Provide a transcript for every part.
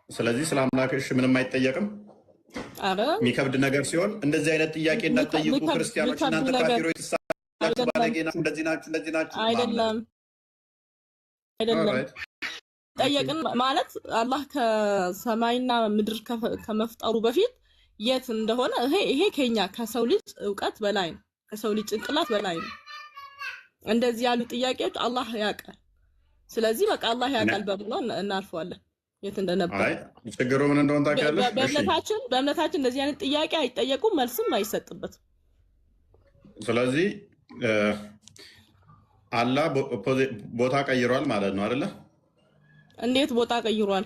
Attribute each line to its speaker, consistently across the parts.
Speaker 1: ስለዚህ ስለ አምላክሽ ምንም አይጠየቅም።
Speaker 2: አረ
Speaker 1: የሚከብድ ነገር ሲሆን እንደዚህ አይነት ጥያቄ እንዳትጠይቁ ክርስቲያኖች። እናንተ ካፊሮች ተሳላችሁ፣ ባለጌ ናችሁ፣ እንደዚህ ናችሁ፣ እንደዚህ ናችሁ።
Speaker 2: አይደለም ጠየቅን ማለት አላህ ከሰማይና ምድር ከመፍጠሩ በፊት የት እንደሆነ ይሄ ከኛ ከሰው ልጅ ዕውቀት በላይ ነው፣ ከሰው ልጅ ጭንቅላት በላይ ነው። እንደዚህ ያሉ ጥያቄዎች አላህ ያውቃል። ስለዚህ በቃ አላህ ያውቃል በብሎ እናልፈዋለን። የት እንደነበር
Speaker 1: አይ ችግሩ ምን እንደሆነ ታውቂያለሽ?
Speaker 2: በእምነታችን እንደዚህ አይነት ጥያቄ አይጠየቁም፣ መልስም አይሰጥበትም።
Speaker 1: ስለዚህ አላህ ቦታ ቀይሯል ማለት ነው አይደለ?
Speaker 2: እንዴት ቦታ ቀይሯል?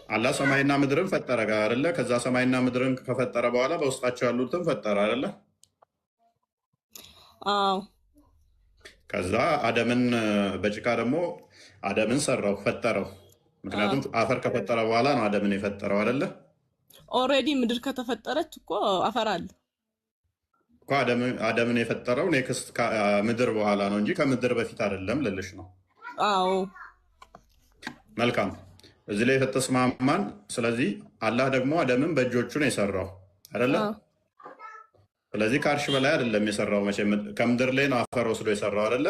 Speaker 1: አላህ ሰማይና ምድርን ፈጠረ አይደለ? ከዛ ሰማይና ምድርን ከፈጠረ በኋላ በውስጣቸው ያሉትን ፈጠረ አይደለ?
Speaker 2: አዎ።
Speaker 1: ከዛ አደምን በጭቃ ደግሞ አደምን ሰራው ፈጠረው። ምክንያቱም አፈር ከፈጠረ በኋላ ነው አደምን የፈጠረው አይደለ?
Speaker 2: ኦልሬዲ ምድር ከተፈጠረች እኮ አፈር አለ
Speaker 1: እኮ። አደምን የፈጠረው ኔክስት ከምድር በኋላ ነው እንጂ ከምድር በፊት አይደለም ልልሽ ነው።
Speaker 2: አዎ
Speaker 1: መልካም፣ እዚህ ላይ የተስማማን። ስለዚህ አላህ ደግሞ አደምን በእጆቹ ነው የሰራው አይደለ? ስለዚህ ከአርሽ በላይ አይደለም የሰራው። መቼም ከምድር ላይ ነው አፈር ወስዶ የሰራው አይደለ?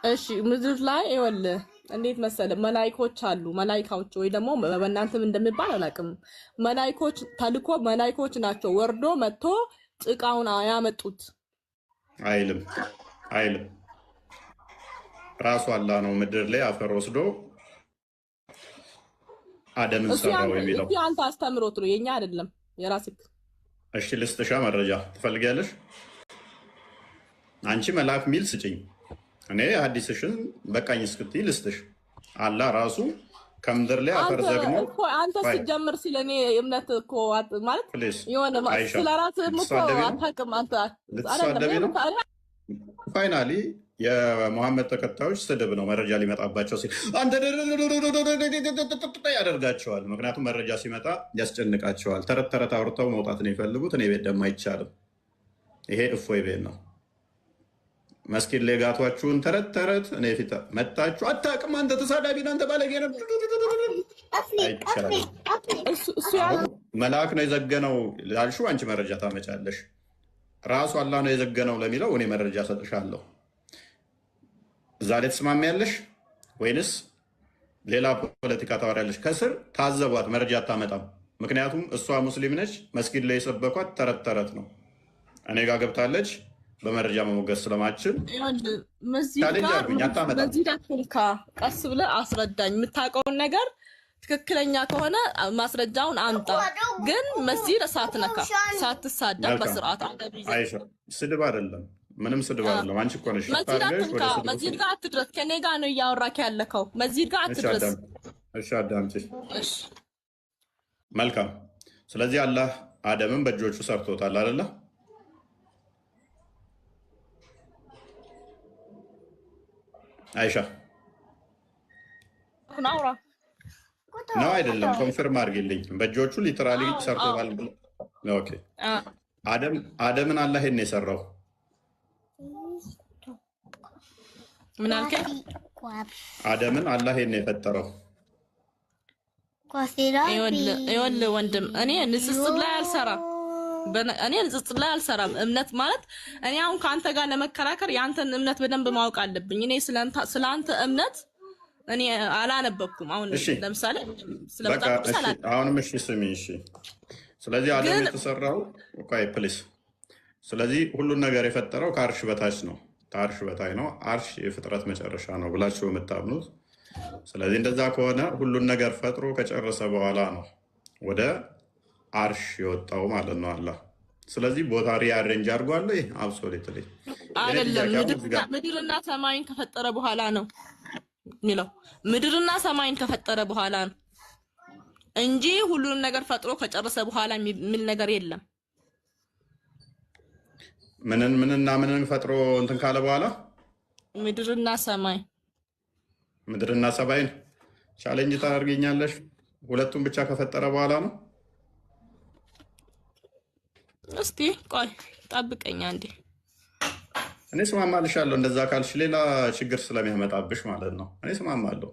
Speaker 2: እሺ ምድር ላይ ይኸውልህ እንዴት መሰለህ፣ መላኢኮች አሉ። መላኢካዎች ወይ ደግሞ በእናንተም እንደሚባል አላውቅም። መላኢኮች ተልኮ መላኢኮች ናቸው ወርዶ መጥቶ ጭቃውን ያመጡት
Speaker 1: አይልም። ራሱ አላህ ነው ምድር ላይ አፈር ወስዶ አደምን ሰራው የሚለው።
Speaker 2: አንተ አስተምሮት ነው የኛ አይደለም፣ የራስህ።
Speaker 1: እሺ ልስጥሻ መረጃ ትፈልጊያለሽ? አንቺ መልአክ ሚል ስጭኝ፣ እኔ ሐዲስሽን በቃኝ እስክትይ ልስጥሽ። አላህ ራሱ ከምድር ላይ አፈር ዘግኖ
Speaker 2: አንተ ሲጀምር ስለኔ እምነት እኮ ማለት የሆነ ስለራስህ እኮ አታውቅም አንተ አይደለም።
Speaker 1: ፋይናሊ የሙሐመድ ተከታዮች ስድብ ነው መረጃ ሊመጣባቸው ሲል አንተ ያደርጋቸዋል። ምክንያቱም መረጃ ሲመጣ ያስጨንቃቸዋል። ተረት ተረት አውርተው መውጣት ነው የሚፈልጉት። እኔ ቤት ደግሞ አይቻልም። ይሄ እፎይ ቤት ነው። መስጊድ ላይ ጋቷችሁን ተረት ተረት እኔ ፊት መጣችሁ አታውቅም፣ አንተ ተሳዳቢ ነህ፣ አንተ ባለጌ ነህ። መልአክ ነው የዘገነው ላልሽው አንቺ መረጃ ታመጫለሽ። ራሱ አላህ ነው የዘገነው ለሚለው እኔ መረጃ ሰጥሻለሁ። እዛ ላይ ትስማሚያለሽ ወይንስ ሌላ ፖለቲካ ታወሪያለሽ? ከስር ታዘቧት፣ መረጃ አታመጣም። ምክንያቱም እሷ ሙስሊም ነች። መስጊድ ላይ የሰበኳት ተረት ተረት ነው። እኔ ጋር ገብታለች በመረጃ መሞገስ ስለማችል
Speaker 2: ቀስ ብለህ አስረዳኝ። የምታውቀውን ነገር ትክክለኛ ከሆነ ማስረጃውን አምጣ። ግን መስጂድ ሳትነካ ሳትሳደብ በስርዓት
Speaker 1: ስድብ አይደለም፣ ምንም ስድብ አይደለም። አንቺ እኮ ነሽ
Speaker 2: መስጂድ ጋር አትድረስ። ከኔ ጋር ነው እያወራክ ያለከው። መስጂድ ጋር አትድረስ።
Speaker 1: እሺ አዳምጪ። መልካም። ስለዚህ አላህ አደምን በእጆቹ ሰርቶታል አይደለ? አይሻ ነው አይደለም? ኮንፈርም አድርጊልኝ። በእጆቹ ሊትራሊ ሰርቶታል። ኦኬ። አደምን አላህ ይሄን የሰራው
Speaker 2: ምን አልከኝ?
Speaker 1: አደምን አላህ ይሄን የፈጠረው።
Speaker 2: ይኸውልህ ወንድም፣ እኔ ንጽጽር ላይ አልሰራም። እምነት ማለት እኔ አሁን ከአንተ ጋር ለመከራከር የአንተን እምነት በደንብ ማወቅ አለብኝ። እኔ ስለአንተ እምነት እኔ አላነበብኩም። አሁን ለምሳሌ
Speaker 1: አሁንም እሺ ስሚ። እሺ ስለዚህ አደም የተሰራው ፕሊስ። ስለዚህ ሁሉን ነገር የፈጠረው ከአርሽ በታች ነው። ከአርሽ በታች ነው። አርሽ የፍጥረት መጨረሻ ነው ብላችሁ የምታምኑት። ስለዚህ እንደዛ ከሆነ ሁሉን ነገር ፈጥሮ ከጨረሰ በኋላ ነው ወደ አርሽ የወጣው ማለት ነው አላህ። ስለዚህ ቦታ ሪአሬንጅ አድርጓል። አብሶሉትሊ
Speaker 2: አይደለም። ምድርና ሰማይን ከፈጠረ በኋላ ነው የሚለው። ምድርና ሰማይን ከፈጠረ በኋላ ነው እንጂ ሁሉንም ነገር ፈጥሮ ከጨረሰ በኋላ የሚል ነገር የለም።
Speaker 1: ምንና ምንን ፈጥሮ እንትን ካለ በኋላ
Speaker 2: ምድርና
Speaker 1: ሰማይን ቻሌንጅ ታደርገኛለሽ? ሁለቱም ብቻ ከፈጠረ በኋላ ነው።
Speaker 2: እስቲ ቆይ ጠብቀኝ አንዴ።
Speaker 1: እኔ ስማማልሻለሁ። እንደዛ ካልሽ ሌላ ችግር ስለሚያመጣብሽ ማለት ነው። እኔ ስማማለሁ።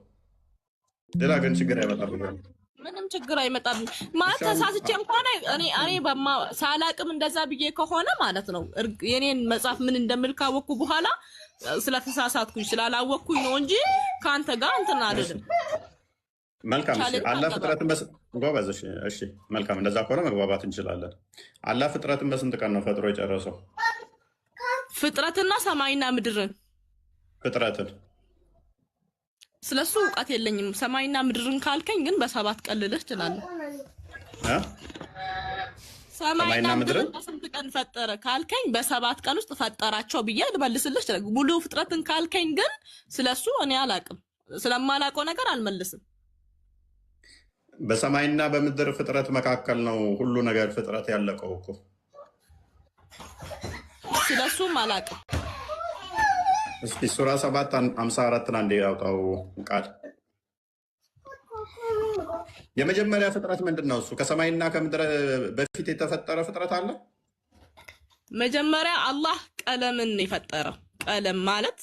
Speaker 1: ሌላ ግን ችግር አይመጣብኝም።
Speaker 2: ምንም ችግር አይመጣም ማለት ተሳስቼ እንኳን እኔ ሳላቅም እንደዛ ብዬ ከሆነ ማለት ነው የኔን መጽሐፍ ምን እንደምል ካወቅኩ በኋላ ስለተሳሳትኩኝ ስላላወቅኩኝ ነው እንጂ ካንተ ጋር እንትን አይደለም።
Speaker 1: መልካም እሺ። አላህ ፍጥረትን ጎበዝ። እሺ መልካም፣ እንደዛ ከሆነ መግባባት እንችላለን። አላህ ፍጥረትን በስንት ቀን ነው ፈጥሮ የጨረሰው?
Speaker 2: ፍጥረትና ሰማይና ምድርን። ፍጥረትን ስለሱ እውቀት የለኝም። ሰማይና ምድርን ካልከኝ ግን በ7 ቀን ልልህ እችላለሁ። ሰማይና ምድርን በስንት ቀን ፈጠረ ካልከኝ በ7 ቀን ውስጥ ፈጠራቸው ብዬ ልመልስልህ እችላለሁ። ሙሉ ፍጥረትን ካልከኝ ግን ስለሱ እኔ አላቅም። ስለማላውቀው ነገር አልመልስም።
Speaker 1: በሰማይና በምድር ፍጥረት መካከል ነው ሁሉ ነገር ፍጥረት ያለቀው እኮ።
Speaker 2: ስለሱም አላቅም።
Speaker 1: እስኪ ሱራ 7:54 አንዴ ያውጣው ቃል። የመጀመሪያ ፍጥረት ምንድን ነው? እሱ ከሰማይና ከምድር በፊት የተፈጠረ ፍጥረት አለ?
Speaker 2: መጀመሪያ አላህ ቀለምን የፈጠረው። ቀለም ማለት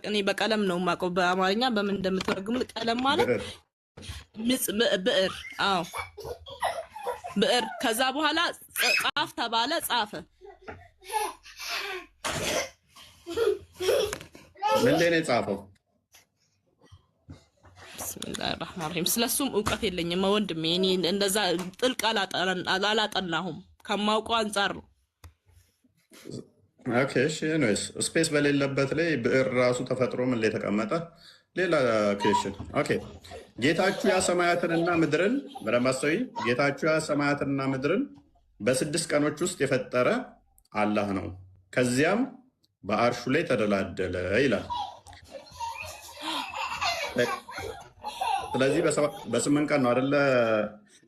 Speaker 2: እኔ በቀለም ነው የማውቀው፣ በአማርኛ በምን እንደምትረግሙ። ቀለም ማለት ብዕር። አዎ ብዕር። ከዛ በኋላ ጻፍ ተባለ፣ ጻፈ።
Speaker 1: ምንድን ነው የጻፈው?
Speaker 2: ቢስሚላሂ ረህማን ረሂም። ስለሱም እውቀት የለኝም ወንድሜ። እኔ እንደዛ ጥልቅ አላጠናሁም፣ ከማውቀው አንጻር ነው።
Speaker 1: ኦኬ እሺ። ስፔስ በሌለበት ላይ ብዕር ራሱ ተፈጥሮ ምን ላይ ተቀመጠ? ሌላ ኩዌሽን። ኦኬ ጌታችሁ ያ ሰማያትንና ምድርን በደማስተዊ ጌታችሁ ያ ሰማያትንና ምድርን በ6 ቀኖች ውስጥ የፈጠረ አላህ ነው። ከዚያም በአርሹ ላይ ተደላደለ ይላል። ስለዚህ በ8 ቀን ነው አይደለ?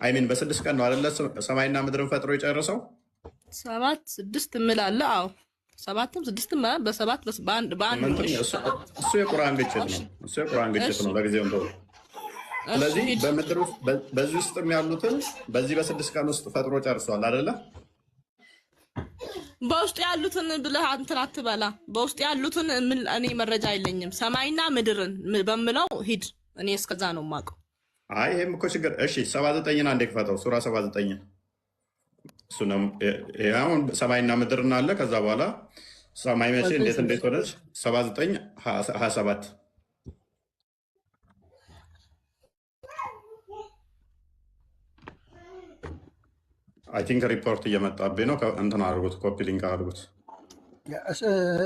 Speaker 1: አይሚን በ6 ቀን ነው አይደለ ሰማይና ምድርን ፈጥሮ የጨረሰው?
Speaker 2: 7 6 እምላለሁ። አዎ 7ም 6ም በ7 በአንድ
Speaker 1: እሱ የቁርአን ግጭት ነው። እሱ የቁርአን ግጭት ነው ለጊዜው እንደው። ስለዚህ በምድር ውስጥ በዚህ ውስጥ ያሉትን በዚህ በ6 ቀን ውስጥ ፈጥሮ ጨርሷል አይደለ?
Speaker 2: በውስጥ ያሉትን ብለህ አንተን አትበላ። በውስጥ ያሉትን እኔ መረጃ የለኝም። ሰማይና ምድርን በምለው ሂድ። እኔ እስከዛ ነው የማውቀው።
Speaker 1: አይ ይሄም እኮ ችግር። እሺ 79ን አንዴ ክፈተው፣ ሱራ 79 እሱ ነው። አሁን ሰማይና ምድርን አለ። ከዛ በኋላ ሰማይ መቼ እንዴት ሆነች? 79 27 አይ ቲንክ ሪፖርት እየመጣብኝ ነው። እንትን አድርጉት፣ ኮፒ ሊንክ አድርጉት።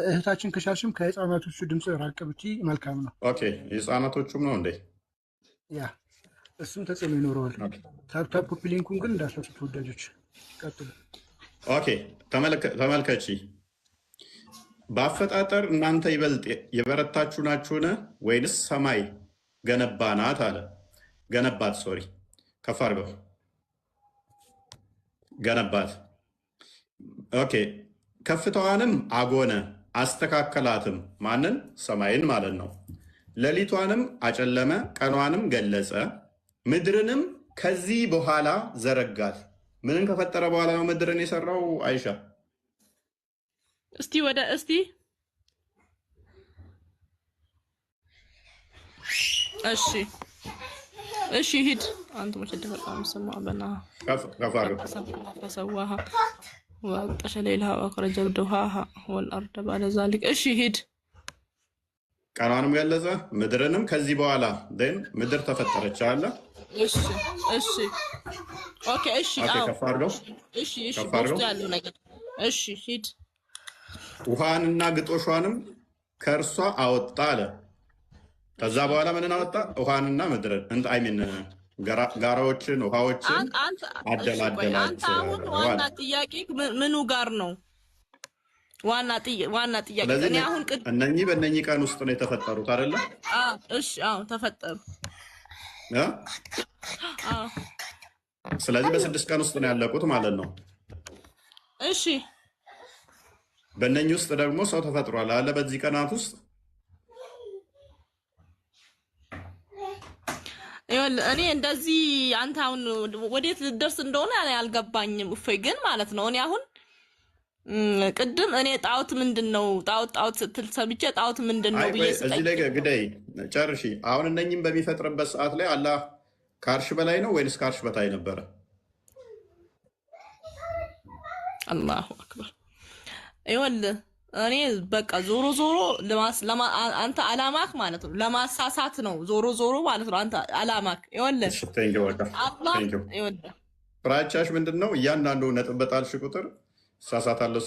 Speaker 3: እህታችን ከሻሽም ከህፃናቶቹ ድምፅ ራቅ ብቻ መልካም ነው።
Speaker 1: ኦኬ የህፃናቶቹም ነው እንዴ?
Speaker 3: ያ እሱም ተጽዕኖ ይኖረዋል። ታፕታፕ ኮፒ ሊንኩን ግን እንዳትረሱ ተወዳጆች። ቀጥሉ።
Speaker 1: ኦኬ ተመልከቺ። በአፈጣጠር እናንተ ይበልጥ የበረታችሁ ናችሁን? ወይንስ ሰማይ ገነባናት አለ። ገነባት፣ ሶሪ ከፍ አድርገው ገነባት። ኦኬ ከፍታዋንም አጎነ አስተካከላትም። ማንን? ሰማይን ማለት ነው። ሌሊቷንም አጨለመ፣ ቀኗንም ገለጸ። ምድርንም ከዚህ በኋላ ዘረጋት። ምንን ከፈጠረ በኋላ ነው ምድርን የሰራው? አይሻ
Speaker 2: እስቲ እሺ ሂድ አንተ መሸደፈ ሰማ በና ፈሰዋها وأغطش ليلها وأخرج ضحاها والأرض بعد ذلك እሺ ሂድ።
Speaker 1: ቀኗንም ገለጸ ምድርንም ከዚህ በኋላ ምድር ተፈጠረች አለ።
Speaker 2: እሺ ኦኬ እሺ
Speaker 1: ከፍ አድርገው
Speaker 2: እሺ በውስጡ ያለው ነገር እሺ ሂድ።
Speaker 1: ውሃንና ግጦሿንም ከእርሷ አወጣ አለ። ከዛ በኋላ ምንን አወጣ? ውሃንና ምድርን አይሚን ጋራዎችን ውሃዎችን አደላደላቸው።
Speaker 2: አንተ አሁን ዋና ጥያቄ ምኑ ጋር ነው? ዋና ጥያቄ እኔ አሁን
Speaker 1: እነኚህ በእነኚህ ቀን ውስጥ ነው የተፈጠሩት አይደለ?
Speaker 2: እሺ ተፈጠሩ።
Speaker 1: ስለዚህ በ6 ቀን ውስጥ ነው ያለቁት ማለት ነው።
Speaker 2: እሺ
Speaker 1: በእነኚህ ውስጥ ደግሞ ሰው ተፈጥሯል አለ በዚህ ቀናት ውስጥ።
Speaker 2: እኔ እንደዚህ አንተ አሁን ወዴት ልደርስ እንደሆነ እኔ አልገባኝም። እፎይ ግን ማለት ነው እኔ አሁን ቅድም እኔ ጣዖት ምንድነው ጣዖት ስትል ሰምቼ ጣዖት ምንድነው ብዬ
Speaker 1: እዚህ ላይ ግዳይ ጨርሺ። አሁን እነኝም በሚፈጥርበት ሰዓት ላይ አላህ ከአርሽ በላይ ነው ወይንስ ከአርሽ በታይ ነበረ?
Speaker 2: አላሁ አክበር። ይኸውልህ እኔ በቃ ዞሮ ዞሮ አንተ አላማክ ማለት ነው ለማሳሳት ነው። ዞሮ ማለት ነው አንተ አላማክ። ይኸውልህ አላህ ይኸውልህ
Speaker 1: ፍራቻሽ ምንድን ነው? እያንዳንዱ ነጥብ በጣልሽ ቁጥር ሳሳታለሁ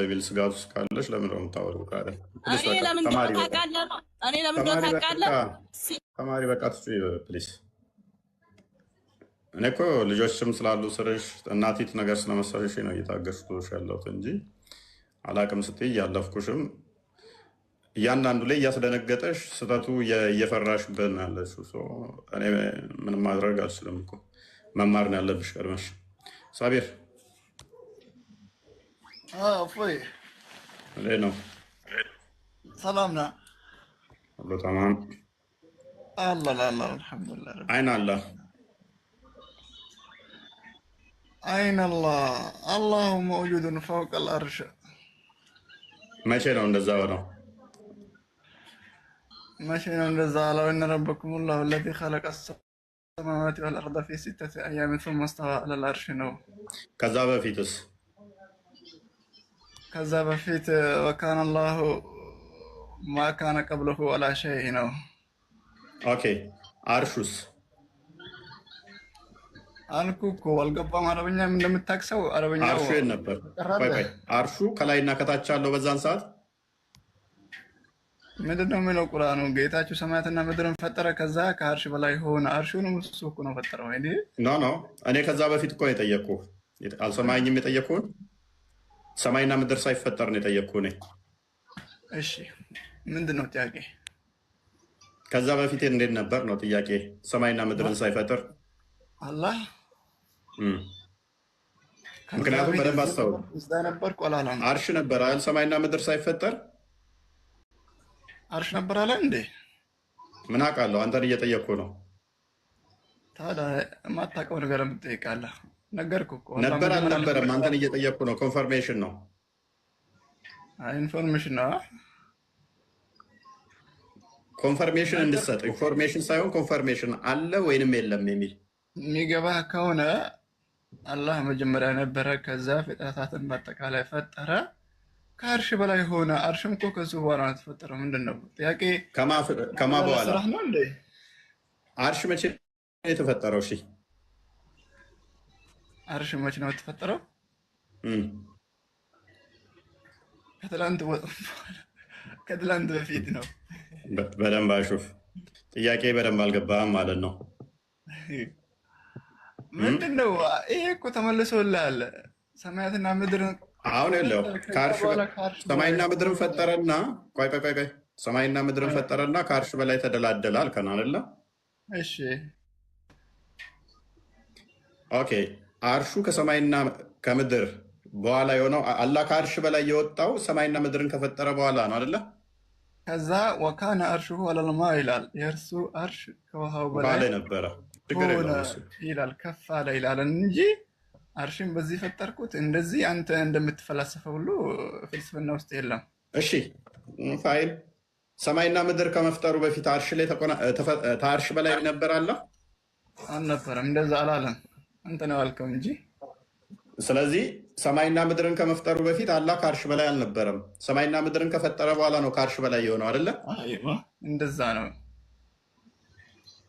Speaker 1: የሚል ስጋት ውስጥ ካለሽ ለምን ነው የምታወሪው?
Speaker 2: እኔ ለምን ታውቃለህ?
Speaker 1: ተማሪ በቃ ፕሊስ። እኔ እኮ ልጆችም ስላሉ ስርሽ እናቲት ነገር ስለመሰለሽ ነው እየታገስኩሽ ያለሁት እንጂ አላቅም ስትይ እያለፍኩሽም እያንዳንዱ ላይ እያስደነገጠሽ ስህተቱ እየፈራሽብን ያለሽው። እኔ ምንም ማድረግ አልችልም እኮ መማር ነው ያለብሽ ቀድመሽ። ሳቢር
Speaker 4: እፎይ
Speaker 1: እንዴት ነው?
Speaker 4: ሰላም ነው
Speaker 1: ሁሉ ተማም?
Speaker 4: አላህ አልሐምዱሊላህ።
Speaker 1: አይን አላህ
Speaker 4: አይን አላሁ መውጁዱን ፈውቀ አልአርሽ።
Speaker 1: መቼ ነው እንደዛ ሆነው?
Speaker 4: መቼ ነው እንደዛ አለው? እነ ረበኩም ላሁ ለዚ ኸለቀ ሰማዋት ወልአርደ ፊ ሲተቲ አያሚን ሱመ ስተዋ ዐለል አርሽ ነው።
Speaker 1: ከዛ በፊትስ?
Speaker 4: ከዛ በፊት ወካነ አላሁ ማ ካነ ቀብለሁ ወላ ሸይ ነው።
Speaker 1: ኦኬ አርሹስ?
Speaker 4: አልኩ እኮ አልገባም። አረበኛም እንደምታክሰው አረበኛው
Speaker 1: አርሹ ነበር። አርሹ ከላይና ከታች አለው በዛን ሰዓት።
Speaker 4: ምንድነው የሚለው ቁርአኑ? ጌታችሁ ሰማያትና ምድርን ፈጠረ፣ ከዛ ከአርሽ በላይ ሆነ። አርሹንም እሱ እኮ ነው ፈጠረው።
Speaker 1: ኖ እኔ ከዛ በፊት እኮ ነው የጠየኩህ። አልሰማኝም? የጠየኩህን ሰማይና ምድር ሳይፈጠር ነው የጠየኩህ እኔ።
Speaker 4: እሺ ምንድነው ጥያቄ?
Speaker 1: ከዛ በፊት እንዴት ነበር ነው ጥያቄ። ሰማይና ምድርን ሳይፈጥር
Speaker 4: አላህ
Speaker 1: ምክንያቱም በደንብ አስተውል። አርሽ ነበር አይደል? ሰማይና ምድር ሳይፈጠር
Speaker 4: አርሽ ነበር አለ እንዴ?
Speaker 1: ምን አውቃለሁ? አንተን እየጠየቅኩ ነው።
Speaker 4: ታዲያ የማታውቀው ነገር የምትጠይቃለህ? ነገርኩህ እኮ
Speaker 1: ነበር አልነበረም? አንተን እየጠየቅኩ ነው። ኮንፈርሜሽን ነው።
Speaker 4: ኢንፎርሜሽን ነው።
Speaker 1: ኮንፈርሜሽን እንድትሰጥ ኢንፎርሜሽን ሳይሆን ኮንፈርሜሽን አለ ወይንም የለም የሚል
Speaker 4: የሚገባህ ከሆነ አላህ መጀመሪያ ነበረ፣ ከዛ ፍጥረታትን በአጠቃላይ ፈጠረ፣ ከአርሽ በላይ ሆነ። አርሽም እኮ ከሱ በኋላ ነው የተፈጠረው። ምንድን ነው ጥያቄ?
Speaker 1: ከማ በኋላ
Speaker 4: ነው እንዴ?
Speaker 1: አርሽ መቼ ነው የተፈጠረው? እሺ
Speaker 4: አርሽ መቼ ነው የተፈጠረው? ከትላንት በፊት ነው።
Speaker 1: በደንብ አሹፍ። ጥያቄ በደንብ አልገባህም ማለት ነው።
Speaker 4: ምንድን ነው ይሄ? እኮ ተመልሶልሃል። ሰማያትና ምድርን
Speaker 1: አሁን የለው ሰማይና ምድርን ፈጠረና፣ ቆይ ሰማይና ምድርን ፈጠረና ከአርሽ በላይ ተደላደለ አልከን አይደለ?
Speaker 4: እሺ
Speaker 1: ኦኬ። አርሹ ከሰማይና ከምድር በኋላ የሆነው አላህ ከአርሽ በላይ የወጣው ሰማይና ምድርን ከፈጠረ በኋላ ነው አይደለ?
Speaker 4: ከዛ ወካነ አርሹሁ ዐለል ማ ይላል። የእርሱ አርሽ ከውሃው በላይ
Speaker 1: ነበረ
Speaker 4: ይላል፣ ከፍ አለ ይላል እንጂ አርሽን በዚህ ፈጠርኩት እንደዚህ አንተ እንደምትፈላሰፈው ሁሉ ፍልስፍና ውስጥ የለም።
Speaker 1: እሺ ፋይል ሰማይና ምድር ከመፍጠሩ በፊት አርሽ ላይ ከአርሽ በላይ ነበር አለ?
Speaker 4: አልነበረም። እንደዛ አላለም። አንተ ነው ያልከው እንጂ።
Speaker 1: ስለዚህ ሰማይና ምድርን ከመፍጠሩ በፊት አላህ ከአርሽ በላይ አልነበረም። ሰማይና ምድርን ከፈጠረ በኋላ ነው ከአርሽ በላይ የሆነው አይደለ?
Speaker 4: እንደዛ ነው።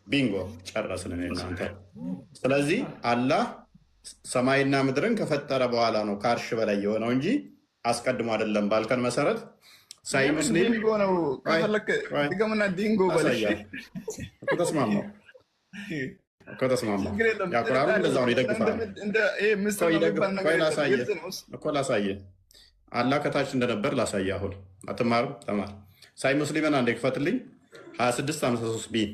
Speaker 1: ቢንጎ ጨረስን እናንተ። ስለዚህ አላህ ሰማይና ምድርን ከፈጠረ በኋላ ነው ከአርሽ በላይ የሆነው እንጂ አስቀድሞ አይደለም ባልከን መሰረት ሳይ ሙስሊም
Speaker 4: ነው። ከፈለከ ዲንጎ በለሽ
Speaker 1: ተስማማው ያ ቁርአኑ እንደዛው ነው ይደግፋል እኮ። ላሳየህ አላህ ከታች እንደነበር ላሳየህ። አሁን አትማርም? ተማር። ሳይ ሙስሊምን አንዴ ክፈትልኝ 2653 ቢ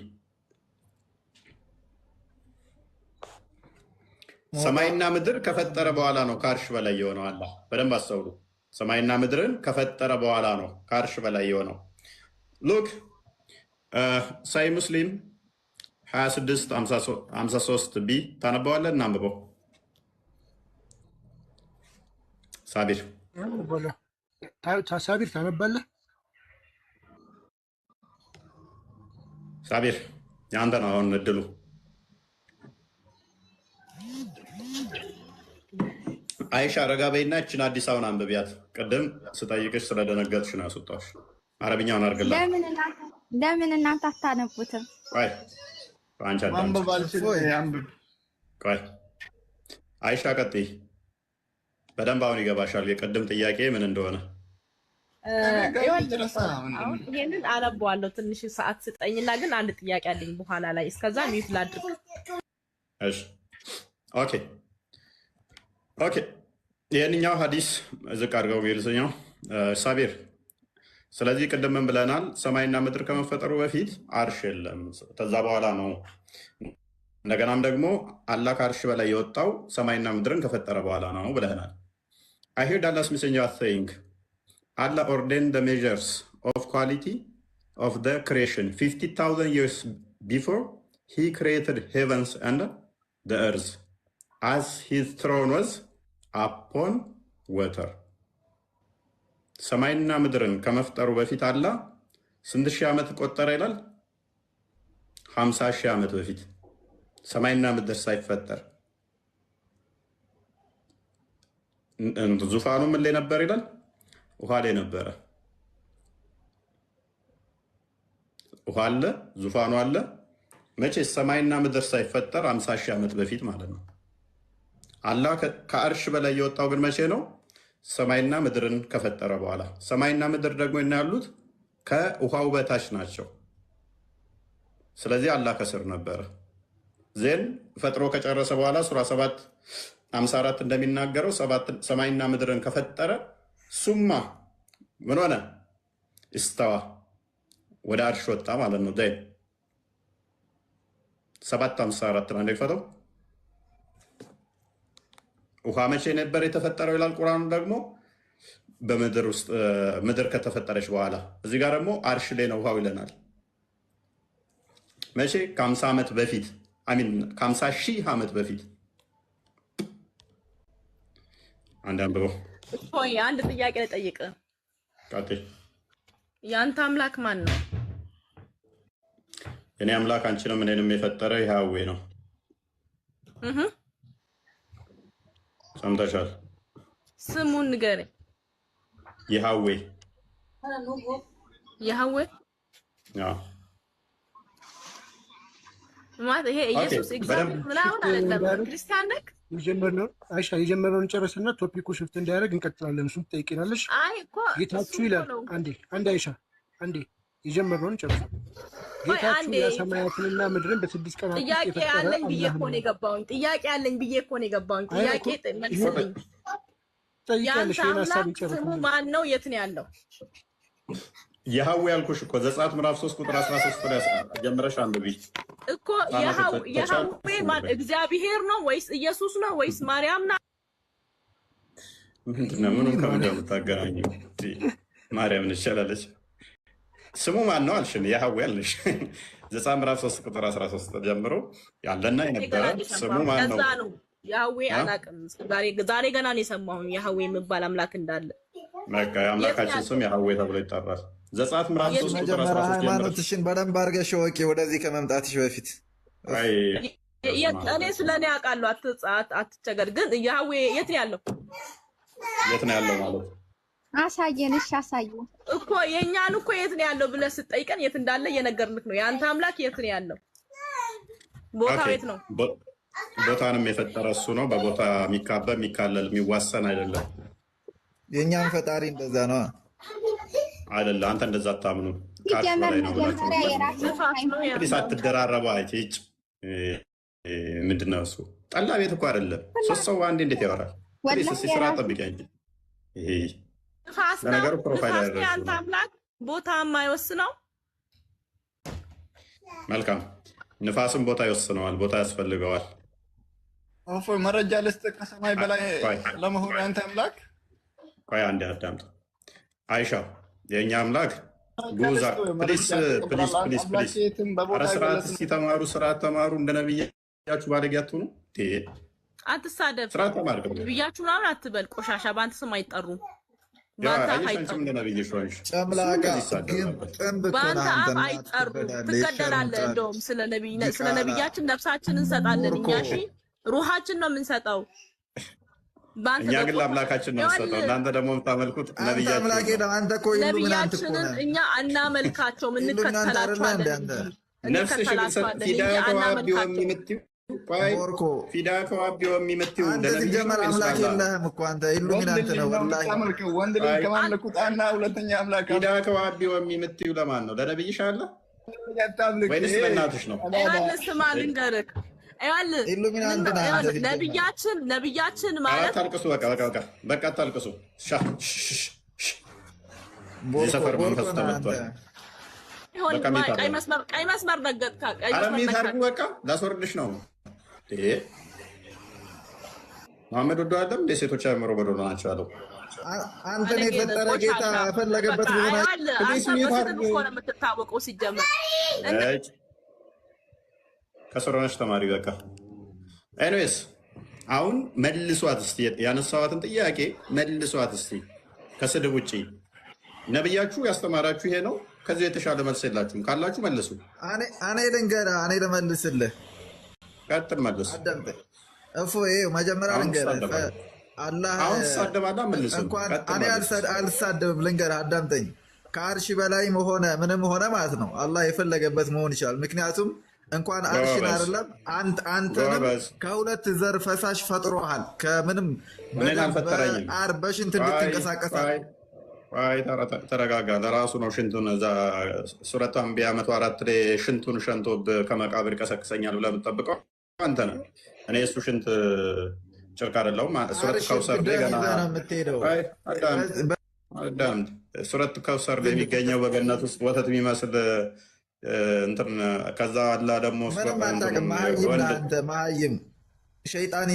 Speaker 1: ሰማይና ምድር ከፈጠረ በኋላ ነው ከአርሽ በላይ የሆነው አላህ። በደንብ አስተውሉ። ሰማይና ምድርን ከፈጠረ በኋላ ነው ከአርሽ በላይ የሆነው። ሉክ ሳይ ሙስሊም 2653 ቢ ታነበዋለህ? እናንብበው። ሳቢር
Speaker 3: ሳቢር ታነባለህ?
Speaker 1: ሳቢር ያንተ ነው አሁን እድሉ። አይሻ ረጋ በይና እችን አዲስ አበባን አንብቢያት። ቅድም ስጠይቅሽ ስለደነገጥሽ ነው ያስወጣሁሽ። አረብኛውን አድርግላት።
Speaker 5: ለምን እናንተ አታነቡትም?
Speaker 1: ቆይ አንቺ ቆይ አይሻ ቀጥይ። በደንብ አሁን ይገባሻል የቅድም ጥያቄ ምን እንደሆነ።
Speaker 2: ይሄንን አነባዋለሁ። ትንሽ ሰዓት ስጠኝና ግን አንድ ጥያቄ አለኝ በኋላ ላይ። እስከዛ ሚዩት ላድርግ።
Speaker 1: እሺ ኦኬ ኦኬ። ይህንኛው ሀዲስ ዝቅ አድርገው ግልጽኛው ሳቢር። ስለዚህ ቅድም ምን ብለናል? ሰማይና ምድር ከመፈጠሩ በፊት አርሽ የለም፣ ከዛ በኋላ ነው። እንደገናም ደግሞ አላህ ከአርሽ በላይ የወጣው ሰማይና ምድርን ከፈጠረ በኋላ ነው ብለናል። I heard Allah's messenger saying, Allah ordained the measures of quality of the creation 50,000 years before he created heavens and the earth, as his throne was upon water. ሰማይና ምድርን ከመፍጠሩ በፊት አላህ ስንት ሺህ ዓመት ቆጠረ ይላል? 50 ሺህ ዓመት በፊት ሰማይና ምድር ሳይፈጠር ዙፋኑ ምን ላይ ነበር ይላል? ውሃ ላይ ነበረ። ውሃ አለ፣ ዙፋኑ አለ። መቼ? ሰማይና ምድር ሳይፈጠር 50 ሺህ ዓመት በፊት ማለት ነው። አላህ ከአርሽ በላይ የወጣው ግን መቼ ነው? ሰማይና ምድርን ከፈጠረ በኋላ። ሰማይና ምድር ደግሞ ያሉት ከውሃው በታች ናቸው። ስለዚህ አላህ ከስር ነበረ። ዜን ፈጥሮ ከጨረሰ በኋላ ሱራ 7:54 እንደሚናገረው ሰማይና ምድርን ከፈጠረ ሱማ ምን ሆነ? እስተዋ ወደ አርሽ ወጣ ማለት ነው። ዜን 7:54 ነው እንደሚፈተው። ውሃ መቼ ነበር የተፈጠረው ይላል ቁርአኑ ደግሞ በምድር ውስጥ ምድር ከተፈጠረች በኋላ። እዚህ ጋር ደግሞ አርሽ ላይ ነው ውሃው ይለናል። መቼ? ከ50 ዓመት በፊት አሚን ከ50 ሺህ ዓመት በፊት። አንድ አንብበው።
Speaker 2: ቆይ አንድ ጥያቄ ልጠይቅ።
Speaker 1: ቀጥይ።
Speaker 2: ያንተ አምላክ ማን ነው?
Speaker 1: የኔ አምላክ አንቺንም እኔንም የፈጠረ ያህዌ ነው። ሰምተሻል?
Speaker 2: ስሙን ንገረኝ።
Speaker 1: ያህዌ
Speaker 2: ያህዌ ማለት ይሄ ኢየሱስ እግዚአብሔር ምናምን አይደለም። ክርስቲያን ነክ
Speaker 3: የጀመረውን ጨረስና ቶፒኩ ሽፍት እንዲያደርግ እንቀጥላለን። እሱን ትጠይቂናለሽ።
Speaker 2: አይ እኮ
Speaker 3: ጌታችሁ ይላል። አንዴ አይሻ አንዴ የጀመረውን ጨርሱ። ጌታችሁ የሰማያትንና ምድርን በ6 ቀናት
Speaker 2: ጥያቄ ያለኝ ብዬ እኮ ነው የገባሁኝ። ጥያቄ መልስልኝ።
Speaker 3: ጠይቂያለሽ። የኔ ሐሳብ ይጨርሱ።
Speaker 2: ስሙ ማን ነው? የት ነው ያለው?
Speaker 1: ያህዌ ያልኩሽ እኮ ዘጸአት ምዕራፍ 3 ቁጥር 13 ላይ ጀምረሽ አንብቢ
Speaker 2: እኮ። ያህዌ ማን? እግዚአብሔር ነው ወይስ ኢየሱስ ነው ወይስ ማርያም ነው?
Speaker 1: ምንድነው? ምንም ከምን ጋር የምታገናኘው? ማርያም ነች ያላለች። ስሙ ማን ነው አልሽን? ያህዌ አልሽ። ዘጸአት ምዕራፍ 3 ቁጥር 13 ጀምሮ ያለና የነበረ ስሙ ማን ነው?
Speaker 2: ያህዌ አላውቅም። ዛሬ ገና ነው የሰማሁኝ ያህዌ የሚባል አምላክ እንዳለ።
Speaker 1: በቃ የአምላካችን ስም ያህዌ ተብሎ ይጠራል። ዘጸአት ምዕራፍ 3 ቁጥር 13
Speaker 6: ሃይማኖትሽን በደንብ አድርገሽ ወቂ። ወደዚህ ከመምጣትሽ በፊት
Speaker 2: እኔ ስለኔ አውቃለሁ። አትቸገር። ግን ያህዌ የት ነው ያለው?
Speaker 1: የት ነው ያለው ማለት
Speaker 5: አሳየን። እሺ አሳየን
Speaker 2: እኮ የኛን እኮ የት ነው ያለው ብለህ ስትጠይቀን የት እንዳለ እየነገርንክ ነው። የአንተ አምላክ የት ነው ያለው? ቦታው የት ነው?
Speaker 1: ቦታንም የፈጠረ እሱ ነው። በቦታ የሚካበብ የሚካለል የሚዋሰን አይደለም።
Speaker 6: የእኛም ፈጣሪ እንደዛ ነው
Speaker 1: አይደለም? አንተ እንደዛ አታምኑ። ከአርሽ በላይ ነው ብላችሁ ሳትደራረቡ አይቼ ምንድን ነው እሱ? ጠላ ቤት እኮ አይደለም። 3 ሰው አንዴ እንዴት ያወራል? ስራ ጠብቂያ እንጂ ለነገሩ ፕሮፋይል
Speaker 2: አንተ አምላክ ቦታ የማይወስነው።
Speaker 1: መልካም። ንፋስም ቦታ ይወስነዋል፣ ቦታ ያስፈልገዋል።
Speaker 4: መረጃ ልስጥህ። ከሰማይ በላይ ለመሆኑ ያንተ አምላክ
Speaker 1: ቆይ አንዴ አዳምጥ። አይሻ የእኛ አምላክ ጉዛ ፕሊስ። ኧረ ስርዓት ሲተማሩ ስርዓት ተማሩ። እንደ ነብያችሁ ባለጌ አትሁኑ።
Speaker 2: አትሳደብ።
Speaker 1: ስርዓት ተማር።
Speaker 2: ነብያችሁ ምናምን አትበል። ቆሻሻ በአንተ ስም አይጠሩም። ባንታ አይጠሩ
Speaker 6: ጨምላቃ ግን ጥንብ
Speaker 2: ባንታ አፍ አይጠሩ ትገደላለህ። እንደውም ስለ ነብያችን ነፍሳችንን እንሰጣለን እኛ። እሺ ሩሃችን ነው የምንሰጠው።
Speaker 1: እኛ ግን ለአምላካችን ነው የምንሰጠው። እናንተ ደግሞ የምታመልኩት
Speaker 2: ነብያችንን እኛ አናመልካቸውም፣ እንከተላቸዋለን።
Speaker 1: ነፍስሽ ፊዳ ከዋቢ የምትይው ፊዳ ከዋቢ የምትይው
Speaker 6: ጀመር አምላክ የለህም እኮ አንተ ኢሉሚናንት ነው
Speaker 4: ወንድ ልጅ ከማምለኩት አና ሁለተኛ አምላክ
Speaker 1: ፊዳ ከዋቢ የምትይው ለማን ነው? ለነብይሽ አለ ወይስ ለእናትሽ ነው?
Speaker 2: ስማ ልንገርህ፣ ነብያችን ማለት
Speaker 1: አታልቅሱ። በቃ አታልቅሱ። ሰፈር መንፈስ ተመቷል።
Speaker 2: ቀይ መስመር ረገጥካ።
Speaker 1: አረሚታርጉ በቃ ላስወርድሽ ነው። መሐመድ ወዶ አለም እንደ ሴቶች አእምሮ በዶሎ ናቸው አለው።
Speaker 6: አንተን የፈጠረ ጌታ ፈለገበት
Speaker 2: የምትታወቀው ሲጀመር
Speaker 1: ከሰሮነች ተማሪ በቃ ኤኒዌይስ አሁን መልሷት እስቲ ያነሳዋትን ጥያቄ መልሷት እስቲ ከስድብ ውጪ ነብያችሁ ያስተማራችሁ ይሄ ነው። ከዚህ የተሻለ መልስ የላችሁም። ካላችሁ መልሱ።
Speaker 6: እኔ ልንገርህ፣ እኔ ልመልስልህ።
Speaker 1: ቀጥል መልስ።
Speaker 6: መጀመሪያ ልንገርህ፣
Speaker 1: አሁን ትሳደባለህ። መልስ።
Speaker 6: እኔ አልሳደብም። ልንገርህ፣ አዳምጠኝ። ከአርሺ በላይም ሆነ ምንም ሆነ ማለት ነው አላህ የፈለገበት መሆን ይችላል። ምክንያቱም እንኳን አርሽን አይደለም አንተንም ከሁለት ዘር ፈሳሽ ፈጥሮሃል። ከምንም በሽንት እንድትንቀሳቀስ
Speaker 1: ተረጋጋ። ለራሱ ነው ሽንቱን እዛ ሱረቱ አንቢያ 104 ላይ ሽንቱን ሸንቶ ከመቃብር ቀሰቅሰኛል ብለህ የምትጠብቀው አንተ ነህ። እኔ እሱ ሽንት ጭርቅ አይደለሁም። ሱረቱ ከውሰር ላይ ገና ሱረቱ ከውሰር ላይ የሚገኘው በገነት ውስጥ ወተት የሚመስል እንትን ከዛ አላ ደግሞ
Speaker 6: መሀይም ሸይጣን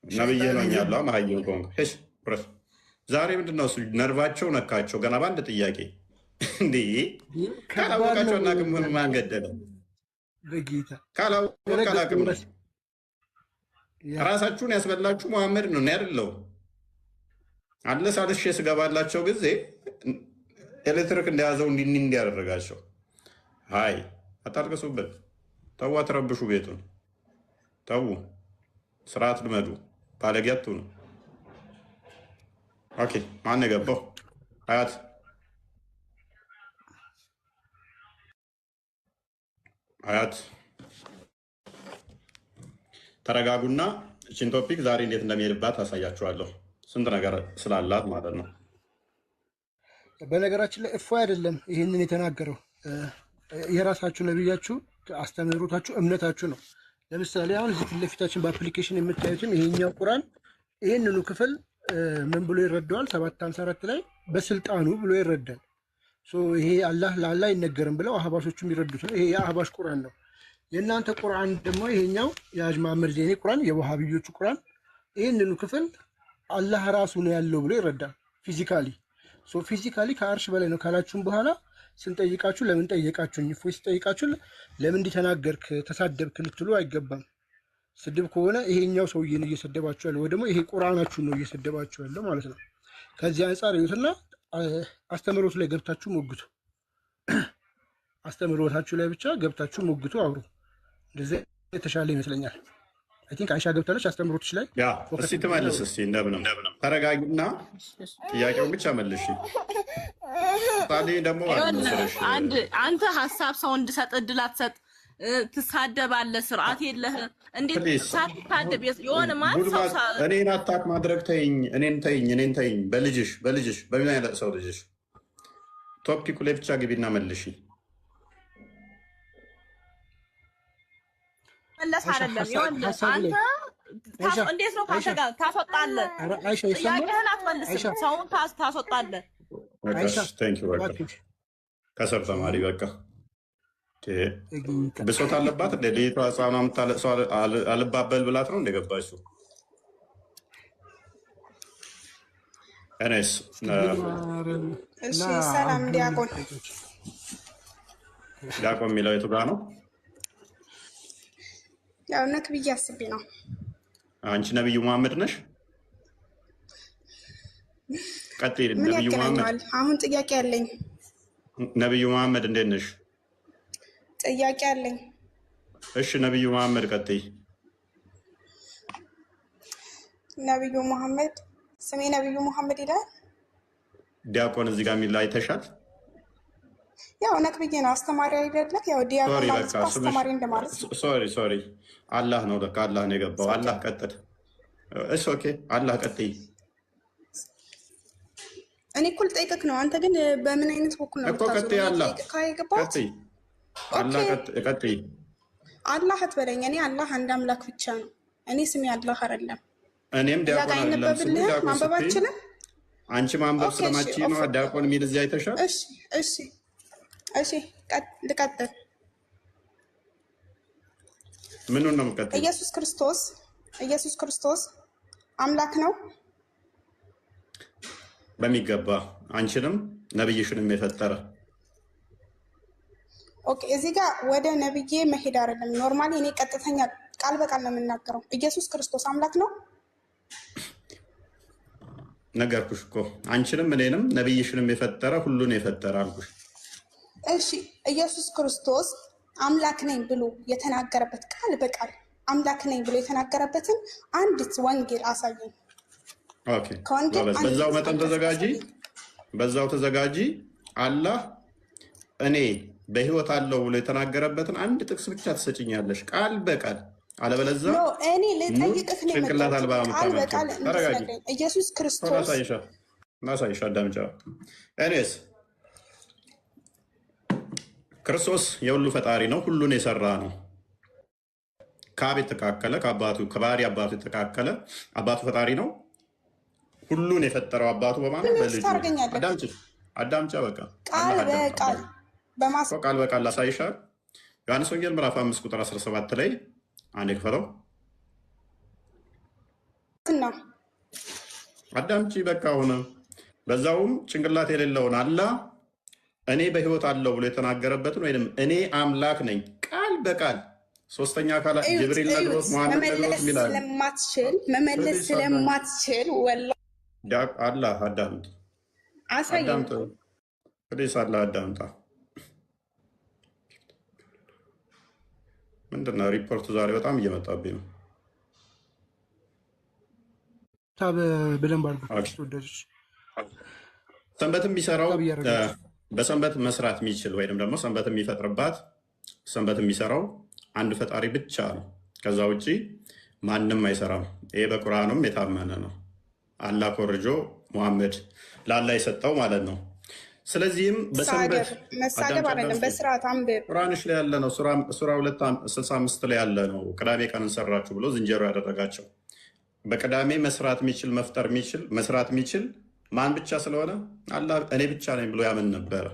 Speaker 1: ነብይ ነው ያለው መሀይም ከሆንክ ዛሬ ምንድን ነው እሱ ነርቫቸው ነካቸው። ገና በአንድ ጥያቄ እንዲህ ካላወቃቸው እናቅም ማን ገደለ? ካላወቅ አላቅም ነው። ራሳችሁን ያስበላችሁ መሐመድ ነው ያደለው አለ ሳልሽ ስገባላቸው ጊዜ ኤሌክትሪክ እንደያዘው እንዲያደረጋቸው። አይ አታልቅሱበት። ተው፣ አትረብሹ ቤቱን። ተው፣ ስርዓት ልመዱ። ባለጌ አትሁኑ። ኦኬ፣ ማን የገባው? አያት ተረጋጉና እችን ቶፒክ ዛሬ እንዴት እንደሚሄድባት አሳያችኋለሁ። ስንት ነገር ስላላት ማለት ነው።
Speaker 3: በነገራችን ላይ እፎ አይደለም ይህንን የተናገረው የራሳችሁ ነብያችሁ አስተምህሮታችሁ እምነታችሁ ነው። ለምሳሌ አሁን እዚህ ፊት ለፊታችን በአፕሊኬሽን የምታዩትም ይሄኛው ቁርአን ይህንኑ ክፍል ምን ብሎ ይረዳዋል? 754 ላይ በስልጣኑ ብሎ ይረዳል። ይሄ አላህ ለአላህ አይነገርም ብለው አህባሾቹ የሚረዱት ነው። ይሄ የአህባሽ ቁርአን ነው። የእናንተ ቁርአን ደግሞ ይሄኛው የሀጅ መሐመድ ዜኔ ቁርአን፣ የዋሃብዮቹ ቁርአን ይህንኑ ክፍል አላህ ራሱ ነው ያለው ብሎ ይረዳል። ፊዚካሊ ከአርሽ በላይ ነው ካላችሁም በኋላ ስንጠይቃችሁ ለምን ጠየቃችሁኝ? እፎይ ስጠይቃችሁ ለምን እንዲተናገርክ ተሳደብክ ልትሉ አይገባም። ስድብ ከሆነ ይሄኛው ሰውዬ ነው እየሰደባችሁ ያለው፣ ወይ ደግሞ ይሄ ቁርአናችሁን ነው እየሰደባችሁ ያለው ማለት ነው። ከዚህ አንጻር ይሁትና አስተምህሮቱ ላይ ገብታችሁ ሞግቱ። አስተምህሮታችሁ ላይ ብቻ ገብታችሁ ሞግቱ፣ አብሩ። እንደዚህ የተሻለ ይመስለኛል። አይ ቲንክ አይሻ ገብታለች አስተምህሮትሽ ላይ።
Speaker 1: እስኪ ትመልስ እስኪ እንደምንም ተረጋጊና ጥያቄውን ብቻ መልሽ። ደግሞ
Speaker 2: አንተ ሀሳብ ሰው እንድሰጥ እድል አትሰጥ፣ ትሳደባለህ፣ ስርዓት የለህ። እንዴት ሳትሳደብ የሆነ ማለት ሰው
Speaker 1: እኔን አታክ ማድረግ ተይኝ፣ እኔን ተይኝ። በልጅሽ በምን አይነት ሰው ልጅሽ ቶፒኩ ላይ ብቻ ግቢና መልሽ።
Speaker 2: መለስ አይደለም ይኸውልህ፣ አንተ እንዴት ነው ታስወጣለህ? ጥያቄህን አትመልስም፣ ሰውን ታስወጣለህ።
Speaker 1: ከሰር ተማሪ በቃ ብሶት አለባት እንደ ልጅቷ ህፃኗ የምታለቅሰው አልባበል ብላት ነው እንደገባችው። እኔስ
Speaker 7: ሰላም ዲያቆን
Speaker 1: የሚለው የቱ ጋር ነው?
Speaker 7: ያው ነክ ብዬ አስቤ ነው።
Speaker 1: አንቺ ነብዩ መሐመድ ነሽ? ቀጥይ።
Speaker 7: ምን
Speaker 1: ነብዩ መሐመድ
Speaker 7: ያገናኘዋል? አሁን ጥያቄ አለኝ።
Speaker 1: ነብዩ መሐመድ እንዴት ነሽ?
Speaker 7: ጥያቄ አለኝ።
Speaker 1: እሺ ነብዩ መሐመድ ቀጥይ።
Speaker 7: ነብዩ መሐመድ ስሜ ነብዩ መሐመድ ይላል።
Speaker 1: ዲያቆን እዚህ ጋር የሚል አይተሻል?
Speaker 7: ያው ነብይ ነው አስተማሪ አይደለም። ያው ዲያቆን ማለት አስተማሪ እንደማለት ነው።
Speaker 1: ሶሪ አላህ ነው ለካ አላህ ነው የገባው። አላህ ቀጥል። እሺ ኦኬ አላህ ቀጥይ።
Speaker 7: እኔ እኮ ልጠይቅህ ነው። አንተ ግን በምን አይነት በኩል ነው
Speaker 1: እኮ ቀጥይ። አላህ ቀጥይ። አላህ ቀጥይ።
Speaker 7: አላህ አትበለኝ። እኔ አላህ አንድ አምላክ ብቻ ነው። እኔ ስሜ አላህ አይደለም።
Speaker 1: እኔም ዲያቆን አይደለም ስሙ ዲያቆን
Speaker 7: ማንበብ አልችልም።
Speaker 1: አንቺ ማንበብ ስለማትቺ ነው ዲያቆን የሚል እዚህ አይተሻል?
Speaker 7: እሺ ልቀጥል።
Speaker 1: ምኑን ነው የምቀጥል?
Speaker 7: ኢየሱስ ክርስቶስ አምላክ ነው
Speaker 1: በሚገባ አንቺንም ነብይሽንም የፈጠረ።
Speaker 7: ኦኬ እዚህ ጋር ወደ ነብዬ መሄድ አይደለም ኖርማሊ። እኔ ቀጥተኛ ቃል በቃል ነው የምናገረው። ኢየሱስ ክርስቶስ አምላክ ነው።
Speaker 1: ነገርኩሽ እኮ አንቺንም እኔንም ነብይሽንም የፈጠረ ሁሉን የፈጠረ አልኩሽ።
Speaker 7: እሺ ኢየሱስ ክርስቶስ አምላክ ነኝ ብሎ የተናገረበት ቃል በቃል አምላክ ነኝ ብሎ የተናገረበትን አንዲት ወንጌል አሳየኝ።
Speaker 1: ኦኬ በዛው መጠን በዛው ተዘጋጂ። አላህ እኔ በህይወት አለው ብሎ የተናገረበትን አንድ ጥቅስ ብቻ ትሰጭኛለሽ ቃል በቃል። አለበለዚያ
Speaker 7: እኔ ልጠይቅህ ነው
Speaker 1: ጭንቅላት አልባ
Speaker 7: ቃል በቃል እንድትነግረኝ። ኢየሱስ ክርስቶስ
Speaker 1: ናሳይሻ አዳምጫ። እኔስ ክርስቶስ የሁሉ ፈጣሪ ነው፣ ሁሉን የሰራ ነው። ከአብ የተካከለ ከባህሪ አባቱ የተካከለ አባቱ ፈጣሪ ነው። ሁሉን የፈጠረው አባቱ በማለት በልጁ። አዳምጫ በቃ ቃል በቃል ላሳይሻል። ዮሐንስ ወንጌል ምዕራፍ 5 ቁጥር 17 ላይ አንድ ክፈለው። አዳምጪ በቃ ሆነ። በዛውም ጭንቅላት የሌለውን አላህ እኔ በህይወት አለው ብሎ የተናገረበትን ወይም እኔ አምላክ ነኝ ቃል በቃል ሶስተኛ አካላት ጅብሪል ነግሮት መሐመድ ነግሮት ይላል።
Speaker 7: መመለስ ስለማትችል ወላሂ
Speaker 1: አላህ አዳምጥ አዳምጥ ፕሊስ አላህ አዳምጣ። ምንድነው ሪፖርቱ ዛሬ በጣም እየመጣብኝ ነው።
Speaker 3: በደንብ አድርጉ።
Speaker 1: ሰንበት የሚሰራው በሰንበት መስራት የሚችል ወይም ደግሞ ሰንበት የሚፈጥርባት ሰንበት የሚሰራው አንድ ፈጣሪ ብቻ ነው። ከዛ ውጭ ማንም አይሰራም። ይሄ በቁርአኑም የታመነ ነው። አላህ ኮርጆ ሙሐመድ ለአላህ የሰጠው ማለት ነው። ስለዚህም በሰንበት
Speaker 7: መሳደብ አይደለም፣ በስርዓት አንብብ።
Speaker 1: ቁርአንሽ ላይ ያለ ነው። ሱራ 265 ላይ ያለ ነው። ቅዳሜ ቀን እንሰራችሁ ብሎ ዝንጀሮ ያደረጋቸው በቅዳሜ መስራት የሚችል መፍጠር የሚችል መስራት የሚችል ማን ብቻ ስለሆነ አላህ እኔ ብቻ ነኝ ብሎ ያምን ነበረ።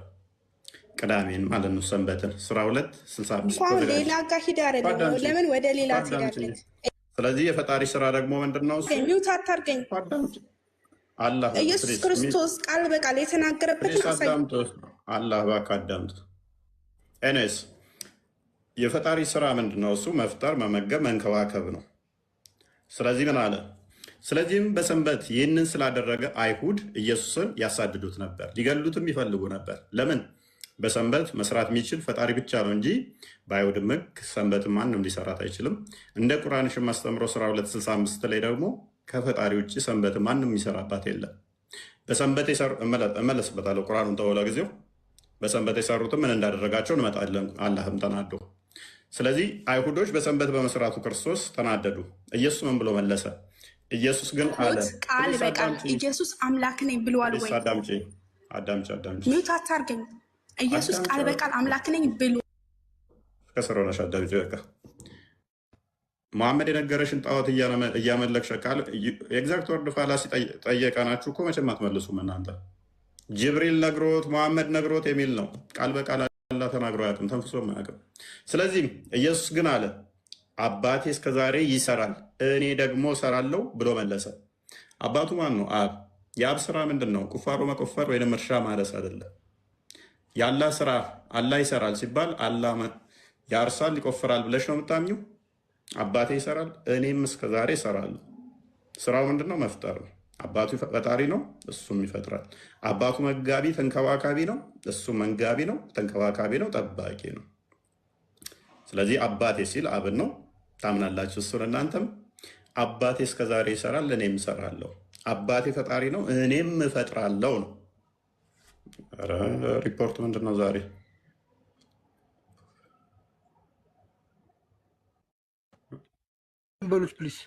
Speaker 1: ቅዳሜን ማለት ነው ሰንበትን። ሱራ 265
Speaker 7: ሌላ ጋር ሂድ አይደለም። ለምን ወደ ሌላ ትሄዳለህ?
Speaker 1: ስለዚህ የፈጣሪ ስራ ደግሞ ምንድነው?
Speaker 7: ሚውት አታርገኝ።
Speaker 1: አላህ
Speaker 7: ኢየሱስ ክርስቶስ ቃል በቃል የተናገረበትን
Speaker 1: አዳምጡ። አላህ እባክህ አዳምጥ። ኤኔስ የፈጣሪ ስራ ምንድነው? እሱ መፍጠር፣ መመገብ፣ መንከባከብ ነው። ስለዚህ ምን አለ? ስለዚህም በሰንበት ይህንን ስላደረገ አይሁድ ኢየሱስን ያሳድዱት ነበር፣ ሊገሉትም ይፈልጉ ነበር። ለምን? በሰንበት መስራት የሚችል ፈጣሪ ብቻ ነው እንጂ በአይሁድም ሕግ ሰንበትን ማንም ሊሰራት አይችልም። እንደ ቁርአንሽም አስተምሮ ሱራ 265 ላይ ደግሞ ከፈጣሪ ውጭ ሰንበትን ማንም የሚሰራባት የለም። በሰንበት እመለስበታለሁ። ቁርአኑን ተወላ ጊዜው በሰንበት የሰሩትም ምን እንዳደረጋቸው እንመጣለን። አላህም ተናዶ። ስለዚህ አይሁዶች በሰንበት በመስራቱ ክርስቶስ ተናደዱ። ኢየሱስ ምን ብሎ መለሰ? ኢየሱስ ግን አለ
Speaker 7: ቃል በቃል ኢየሱስ አምላክ ነኝ ብሏል ወይ?
Speaker 1: አዳምጪ
Speaker 7: ሚውት አታርገኝ። ኢየሱስ ቃል በቃል አምላክ ነኝ ብሎ
Speaker 1: ከስር ሆነሽ አዳምጪ። በቃ መሐመድ የነገረሽን ጣዖት እያመለክሽ ቃል የኤግዛክት ወርድ ፋላሲ ጠየቀናችሁ እኮ መቼም አትመልሱም እናንተ። ጅብሪል ነግሮት መሐመድ ነግሮት የሚል ነው። ቃል በቃል አላህ ተናግሮ አያውቅም፣ ተንፍሶም አያውቅም። ስለዚህም ኢየሱስ ግን አለ አባቴ እስከዛሬ ይሰራል እኔ ደግሞ እሰራለሁ ብሎ መለሰ። አባቱ ማን ነው? አብ። የአብ ስራ ምንድን ነው? ቁፋሮ መቆፈር ወይም እርሻ ማረስ አይደለም። የአላህ ስራ አላህ ይሰራል ሲባል አላህ ያርሳል ይቆፍራል ብለሽ ነው የምታምኚው? አባቴ ይሰራል እኔም እስከዛሬ እሰራለሁ። ስራው ምንድን ነው? መፍጠር ነው። አባቱ ፈጣሪ ነው፣ እሱም ይፈጥራል። አባቱ መጋቢ ተንከባካቢ ነው፣ እሱም መንጋቢ ነው፣ ተንከባካቢ ነው፣ ጠባቂ ነው። ስለዚህ አባቴ ሲል አብን ነው። ታምናላችሁ እሱን እናንተም። አባቴ እስከዛሬ ይሰራል፣ እኔም እሰራለሁ። አባቴ ፈጣሪ ነው፣ እኔም እፈጥራለሁ ነው። ኧረ ሪፖርት ምንድን ነው ዛሬ?
Speaker 3: በሉት ፕሊስ።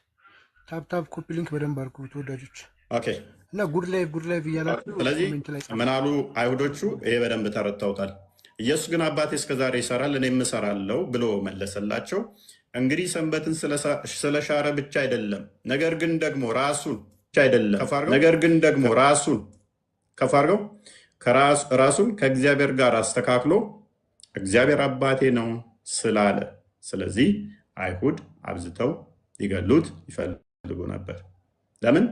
Speaker 3: ታፕታፕ ኮፒ ሊንክ በደንብ አድርጉ ተወዳጆች።
Speaker 1: ኦኬ
Speaker 3: እና ጉድ ላይፍ እያላችሁ
Speaker 1: ስለዚህ
Speaker 3: ኮሜንት ላይ ጻፉ።
Speaker 1: ምን አሉ አይሁዶቹ? ይሄ በደንብ ተረድተውታል። ኢየሱስ ግን አባቴ እስከዛሬ ይሰራል እኔም እሰራለሁ ብሎ መለሰላቸው። እንግዲህ ሰንበትን ስለሻረ ብቻ አይደለም፣ ነገር ግን ደግሞ ራሱን ከእግዚአብሔር ጋር አስተካክሎ እግዚአብሔር አባቴ ነው ስላለ፣ ስለዚህ አይሁድ አብዝተው ሊገሉት ይፈልጉ ነበር። ለምን?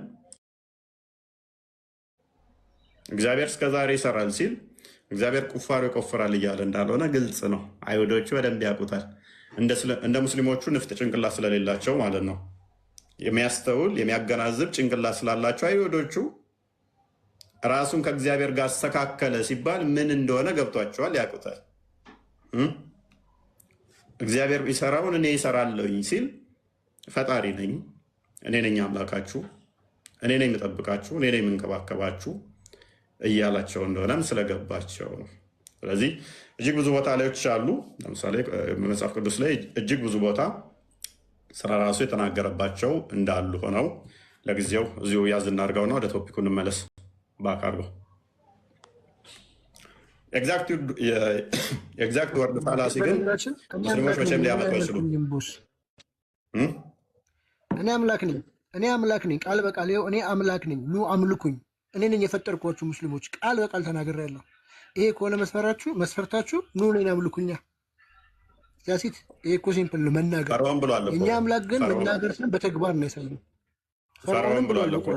Speaker 1: እግዚአብሔር እስከዛሬ ይሰራል ሲል እግዚአብሔር ቁፋሮ ይቆፍራል እያለ እንዳልሆነ ግልጽ ነው። አይሁዶቹ በደንብ ያውቁታል። እንደ ሙስሊሞቹ ንፍጥ ጭንቅላት ስለሌላቸው ማለት ነው። የሚያስተውል የሚያገናዝብ ጭንቅላት ስላላቸው አይሁዶቹ ራሱን ከእግዚአብሔር ጋር አስተካከለ ሲባል ምን እንደሆነ ገብቷቸዋል፣ ያውቁታል። እግዚአብሔር ይሰራውን እኔ ይሰራለሁኝ ሲል ፈጣሪ ነኝ፣ እኔ ነኝ አምላካችሁ፣ እኔ ነኝ የምጠብቃችሁ፣ እኔ ነኝ የምንከባከባችሁ እያላቸው እንደሆነም ስለገባቸው ነው። ስለዚህ እጅግ ብዙ ቦታ ላዮች አሉ። ለምሳሌ መጽሐፍ ቅዱስ ላይ እጅግ ብዙ ቦታ ስለ ራሱ የተናገረባቸው እንዳሉ ሆነው ለጊዜው እዚሁ ያዝ እናድርገውና ወደ ቶፒኩ እንመለስ። ባክ አድርገው ኤግዛክት ወርድ ፋላሲ ግን ሙስሊሞች መቼም ሊያመጡ አይችሉም።
Speaker 3: እኔ አምላክ ነኝ ቃል በቃል ይኸው እኔ አምላክ ነኝ ኑ አምልኩኝ፣ እኔ ነኝ የፈጠርኳችሁ ሙስሊሞች ቃል በቃል ተናግሬያለሁ። ይሄ ከሆነ መስፈርታችሁ ኑ እኔን አምልኩኛ። ያሲት ይሄ እኮ ሲምፕል ነው መናገር። የእኛ አምላክ ግን መናገር ስን በተግባር ነው ያሳየው።
Speaker 1: ፈርዖን ብሏል እኮ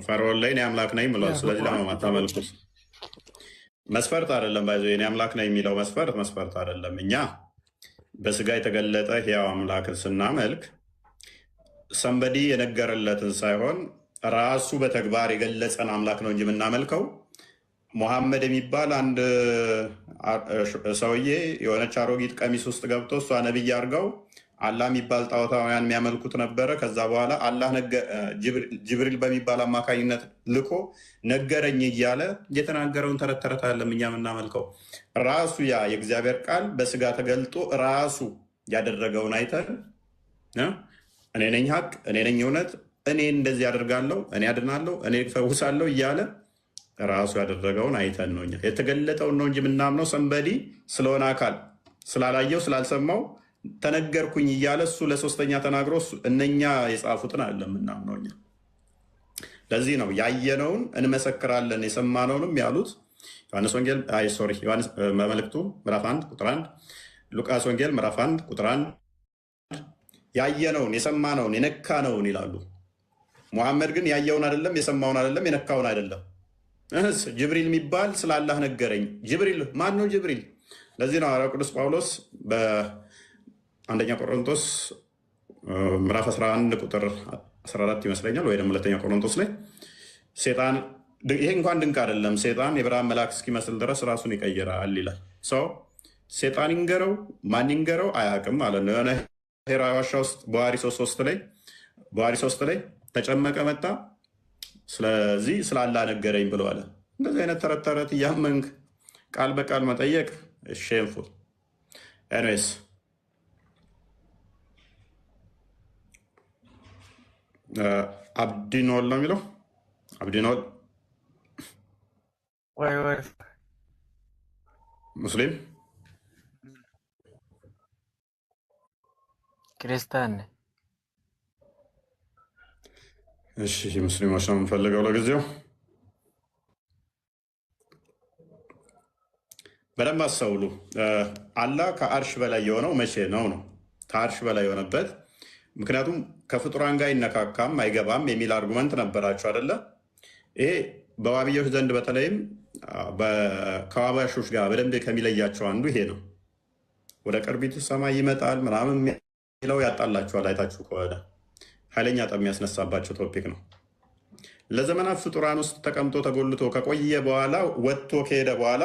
Speaker 1: ፈርዖን ላይ እኔ አምላክ ነኝ ብሏል። ስለዚህ ለማማት ታመልኩት መስፈርት አይደለም። ባይዞ የኔ አምላክ ነኝ የሚለው መስፈርት አይደለም። እኛ በስጋ የተገለጠ ሕያው አምላክን ስናመልክ ሰንበዲ የነገረለትን ሳይሆን ራሱ በተግባር የገለጸን አምላክ ነው እንጂ የምናመልከው ሙሐመድ የሚባል አንድ ሰውዬ የሆነች አሮጊት ቀሚስ ውስጥ ገብቶ እሷ ነቢይ አድርገው አላህ የሚባል ጣዖታውያን የሚያመልኩት ነበረ። ከዛ በኋላ አላህ ጅብሪል በሚባል አማካኝነት ልኮ ነገረኝ እያለ የተናገረውን ተረት ተረት አይደለም እኛ የምናመልከው። ራሱ ያ የእግዚአብሔር ቃል በስጋ ተገልጦ ራሱ ያደረገውን አይተን እኔ ነኝ ሀቅ፣ እኔ ነኝ እውነት፣ እኔ እንደዚህ ያደርጋለሁ፣ እኔ አድናለሁ፣ እኔ ፈውሳለሁ እያለ ራሱ ያደረገውን አይተን ነው እኛ የተገለጠውን ነው እንጂ የምናምነው ሰንበዲ ስለሆነ አካል ስላላየው ስላልሰማው ተነገርኩኝ እያለ እሱ ለሶስተኛ ተናግሮ እነኛ የጻፉትን አይደለም የምናምነው እኛ። ለዚህ ነው ያየነውን እንመሰክራለን የሰማነውንም ያሉት ዮሐንስ መልእክቱ ምዕራፍ 1 ቁጥር 1፣ ሉቃስ ወንጌል ምዕራፍ 1 ቁጥር 1 ያየነውን የሰማነውን የነካነውን ይላሉ። ሙሐመድ ግን ያየውን አይደለም የሰማውን አይደለም የነካውን አይደለም። ጅብሪል የሚባል ስለ አላህ ነገረኝ። ጅብሪል ማን ነው? ጅብሪል ለዚህ ነው ሐዋርያው ቅዱስ ጳውሎስ በአንደኛ ቆሮንቶስ ምዕራፍ 11 ቁጥር 14 ይመስለኛል ወይ ደግሞ ሁለተኛ ቆሮንቶስ ላይ ሴጣን ይሄ እንኳን ድንቅ አይደለም፣ ሴጣን የብርሃን መልአክ እስኪመስል ድረስ ራሱን ይቀይራል ይላል። ሰው ሴጣን ይንገረው ማን ይንገረው አያውቅም ማለት ነው። የሆነ ሄራ ዋሻ ውስጥ በዋሪ 3 ላይ ተጨመቀ መጣ፣ ስለዚህ ስላላ ነገረኝ ብሎ አለ። እንደዚህ አይነት ተረት ተረት እያመንክ ቃል በቃል መጠየቅ ሼምፉል። ኤኒዌይስ አብዲኖል ነው የሚለው አብዲኖል ሙስሊም
Speaker 8: ክርስቲያን።
Speaker 1: እሺ ሙስሊሞች ነው የምንፈልገው ለጊዜው። በደንብ አስተውሉ። አላህ ከአርሽ በላይ የሆነው መቼ ነው? ከአርሽ በላይ የሆነበት ምክንያቱም ከፍጡራን ጋር አይነካካም አይገባም የሚል አርጉመንት ነበራቸው አይደለ? ይሄ በዋብዮች ዘንድ በተለይም ከዋባሾች ጋር በደንብ ከሚለያቸው አንዱ ይሄ ነው። ወደ ቅርቢቱ ሰማይ ይመጣል ምናምን የሚለው ያጣላቸዋል። አይታችሁ ከሆነ ኃይለኛ ጠብ የሚያስነሳባቸው ቶፒክ ነው። ለዘመናት ፍጡራን ውስጥ ተቀምጦ ተጎልቶ ከቆየ በኋላ ወጥቶ ከሄደ በኋላ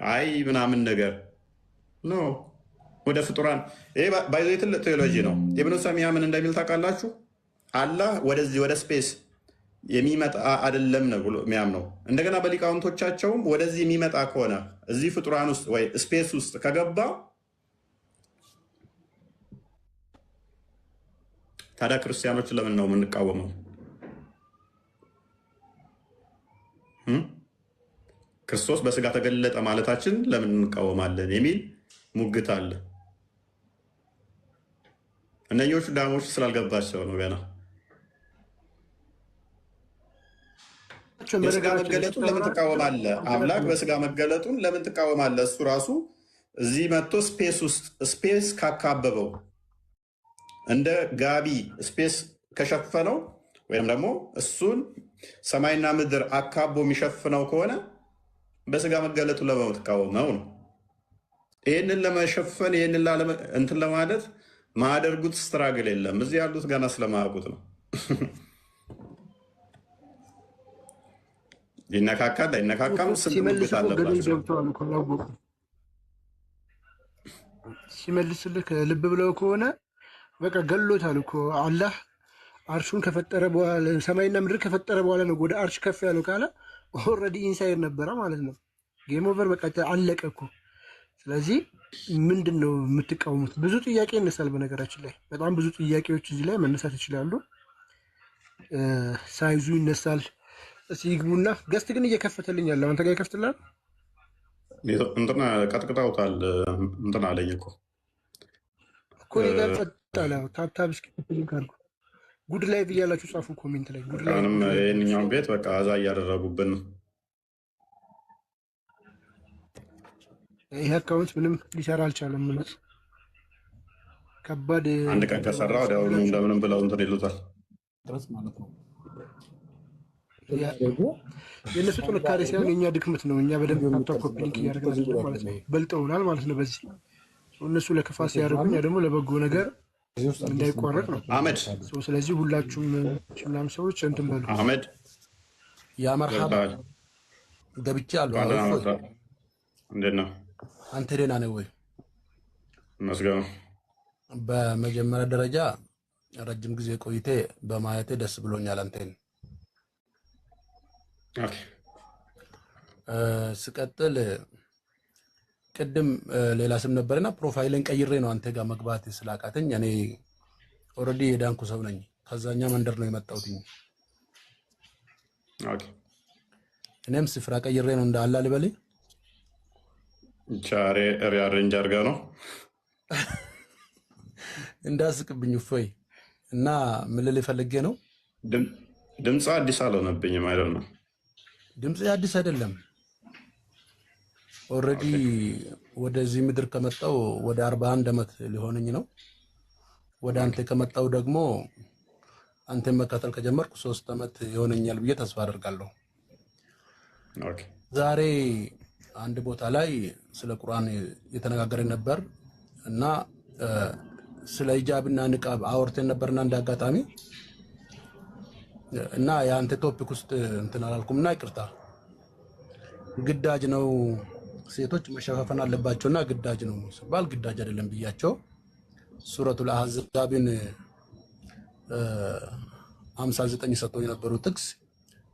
Speaker 1: አይ ምናምን ነገር ኖ ወደ ፍጡራን ይሄ ባይዞ ትልቅ ቴዎሎጂ ነው። ኢብኑ ሰሚያ ምን እንደሚል ታውቃላችሁ? አላህ ወደዚህ ወደ ስፔስ የሚመጣ አይደለም ነው ብሎ የሚያምነው። እንደገና በሊቃውንቶቻቸውም ወደዚህ የሚመጣ ከሆነ እዚህ ፍጡራን ውስጥ ወይ ስፔስ ውስጥ ከገባ ታዲያ ክርስቲያኖች ለምን ነው የምንቃወመው? ክርስቶስ በስጋ ተገለጠ ማለታችን ለምን እንቃወማለን የሚል ሙግት አለ። እነኞቹ ዳሞች ስላልገባቸው ነው ገና። የስጋ መገለጡን ለምን ትቃወማለህ? አምላክ በስጋ መገለጡን ለምን ትቃወማለህ? እሱ ራሱ እዚህ መጥቶ ስፔስ ውስጥ ስፔስ ካካበበው እንደ ጋቢ ስፔስ ከሸፈነው ወይም ደግሞ እሱን ሰማይና ምድር አካቦ የሚሸፍነው ከሆነ በስጋ መገለጡ ለምን ትቃወመው ነው? ይህንን ለመሸፈን ይህንን እንትን ለማለት ማያደርጉት ስትራግል የለም። እዚህ ያሉት ገና ስለማያውቁት ነው። ይነካካል አይነካካም ስንት አለባቸው።
Speaker 3: ሲመልስልህ ልብ ብለው ከሆነ በቃ ገሎታል እኮ አላህ አርሹን ከፈጠረ በኋላ ሰማይና ምድር ከፈጠረ በኋላ ነው ወደ አርሽ ከፍ ያለው ካለ ኦልሬዲ ኢንሳይድ ነበረ ማለት ነው። ጌም ኦቨር በቃ አለቀ እኮ። ስለዚህ ምንድን ነው የምትቃወሙት? ብዙ ጥያቄ ይነሳል። በነገራችን ላይ በጣም ብዙ ጥያቄዎች እዚህ ላይ መነሳት ይችላሉ። ሳይዙ ይነሳል። እስኪ ይግቡና ገስት ግን እየከፈተልኝ ያለው አንተ ጋር ይከፍትላል።
Speaker 1: እንትና ቀጥቅጣውታል። እንትና አለኝ እኮ
Speaker 3: ጋር ጸጥታለ ታብታብ እስኪ ካርጉ ጉድ ላይ ብያላችሁ ጻፉ ኮሜንት ላይ ጉድ ላይ
Speaker 1: ይህንኛውን ቤት በቃ አዛ እያደረጉብን ነው።
Speaker 3: ይህ አካውንት ምንም ሊሰራ አልቻለም። ምነት ከባድ
Speaker 1: አንድ ቀን ከሰራ ወዲያውኑ እንደምንም ብለው እንትን ይሉታል
Speaker 8: ማለት ነው።
Speaker 3: የእነሱ ጥንካሬ ሳይሆን የእኛ ድክመት ነው። እኛ በደንብ ታፕታፕ ኮፒ ሊንክ እያደረግን ማለት ነው። በልጠውናል ማለት ነው። በዚህ እነሱ ለክፋት ሲያደርጉ እኛ ደግሞ ለበጎ ነገር እንዳይቋረጥ ነው
Speaker 1: አህመድ።
Speaker 3: ስለዚህ ሁላችሁም ምናምን ሰዎች እንትን በሉ።
Speaker 1: አህመድ
Speaker 8: ያ መርሐባ ገብቼ አለሁ።
Speaker 1: እንዴት ነው
Speaker 8: አንተ? ደህና ነህ ወይ?
Speaker 1: መስገኑ
Speaker 8: በመጀመሪያ ደረጃ ረጅም ጊዜ ቆይቴ በማየቴ ደስ ብሎኛል። አንተን ስቀጥል ቅድም ሌላ ስም ነበርና ፕሮፋይልን ቀይሬ ነው አንተ ጋር መግባት ስላቃተኝ እኔ ኦልሬዲ የዳንኩ ሰው ነኝ። ከዛኛ መንደር ነው የመጣሁት። እኔም ስፍራ ቀይሬ ነው እንዳላ ልበል
Speaker 1: ቻሬ ሪያሬንጅ አድርጋ ነው
Speaker 8: እንዳስቅብኝ እፎይ። እና ምን ልል ፈልጌ ነው
Speaker 1: ድምፅ አዲስ አልሆነብኝም አይደል ነው
Speaker 8: ድምፅ አዲስ አይደለም። ኦልሬዲ ወደዚህ ምድር ከመጣው ወደ 41 ዓመት ሊሆነኝ ነው። ወደ አንተ ከመጣው ደግሞ አንተ መከተል ከጀመርኩ 3 ዓመት ይሆነኛል ብዬ ተስፋ አደርጋለሁ። ዛሬ አንድ ቦታ ላይ ስለ ቁርአን የተነጋገረን ነበር እና ስለ ሂጃብና ንቃብ አወርተን ነበርና እንዳጋጣሚ እና የአንተ ቶፒክ ውስጥ እንትን አላልኩምና ይቅርታ። ግዳጅ ነው ሴቶች መሸፋፈን አለባቸውና ግዳጅ ነው ሲባል ግዳጅ አይደለም ብያቸው ሱረቱል አህዛብን 59 ሰጥተው የነበሩ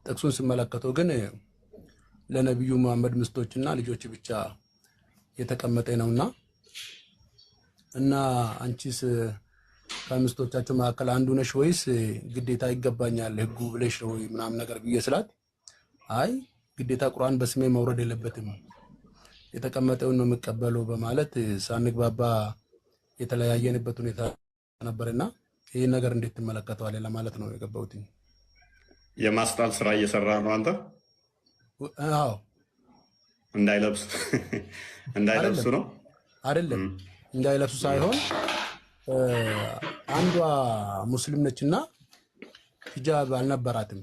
Speaker 8: ጥቅሱን ሲመለከተው ግን ለነብዩ መሐመድ ምስቶችና ልጆች ብቻ የተቀመጠ ነውና እና አንቺስ ከምስቶቻቸው መካከል አንዱ ነሽ ወይስ ግዴታ ይገባኛል ህጉ ብለሽ ነው ምናምን ነገር ብዬ ስላት አይ ግዴታ ቁርአን በስሜ መውረድ የለበትም የተቀመጠውን ነው የምቀበለው በማለት ሳንግባባ የተለያየንበት ሁኔታ ነበርና ይሄ ነገር እንዴት ትመለከተዋለህ ለማለት ነው የገባሁት።
Speaker 1: የማስጣል ስራ እየሰራ ነው አንተ?
Speaker 8: አዎ
Speaker 1: እንዳይለብሱ ነው
Speaker 8: አይደለም፣ እንዳይለብሱ ሳይሆን አንዷ ሙስሊም ነችና ሂጃብ አልነበራትም።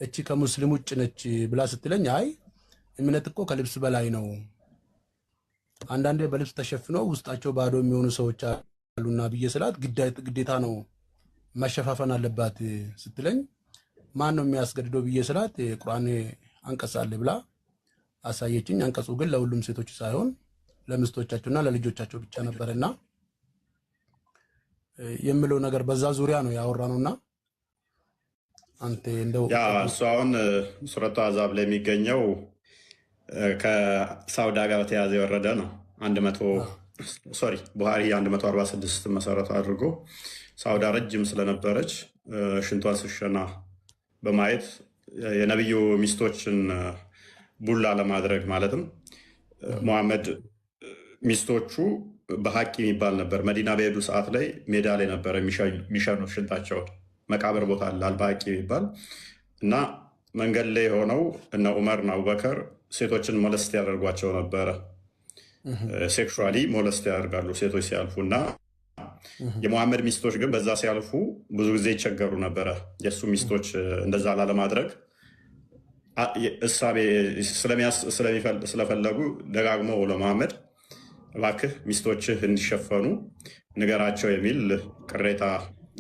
Speaker 8: እቺ ከሙስሊም ውጭ ነች ብላ ስትለኝ አይ እምነት እኮ ከልብስ በላይ ነው፣ አንዳንዴ በልብስ ተሸፍነው ውስጣቸው ባዶ የሚሆኑ ሰዎች አሉና ብዬ ስላት ግዴታ ነው መሸፋፈን አለባት ስትለኝ ማን ነው የሚያስገድደው ብዬ ስላት የቁርአን አንቀጽ አለ ብላ አሳየችኝ። አንቀጹ ግን ለሁሉም ሴቶች ሳይሆን ለሚስቶቻቸውና ለልጆቻቸው ብቻ ነበርና የምለው ነገር በዛ ዙሪያ ነው ያወራነውና አንተ እንደው
Speaker 1: ያ እሱ አሁን ሱረቱ አዛብ ላይ የሚገኘው ከሳውዳ ጋር በተያያዘ የወረደ ነው። 100 ቡሃሪ 146 መሰረት አድርጎ ሳውዳ ረጅም ስለነበረች ሽንቷን ስሸና በማየት የነብዩ ሚስቶችን ቡላ ለማድረግ ማለትም ሙሐመድ ሚስቶቹ በሐቂ የሚባል ነበር። መዲና በሄዱ ሰዓት ላይ ሜዳ ላይ ነበር የሚሸኑት ሽንታቸውን። መቃብር ቦታ አለ አልባቂ የሚባል እና መንገድ ላይ ሆነው እነ ዑመርና አቡበከር ሴቶችን ሞለስት ያደርጓቸው ነበረ። ሴክሹዋሊ ሞለስት ያደርጋሉ ሴቶች ሲያልፉ እና የሙሐመድ ሚስቶች ግን በዛ ሲያልፉ ብዙ ጊዜ ይቸገሩ ነበረ። የእሱ ሚስቶች እንደዛ ላለማድረግ እሳቤ ስለፈለጉ ደጋግሞ ለሙሐመድ እባክህ ሚስቶችህ እንዲሸፈኑ ንገራቸው የሚል ቅሬታ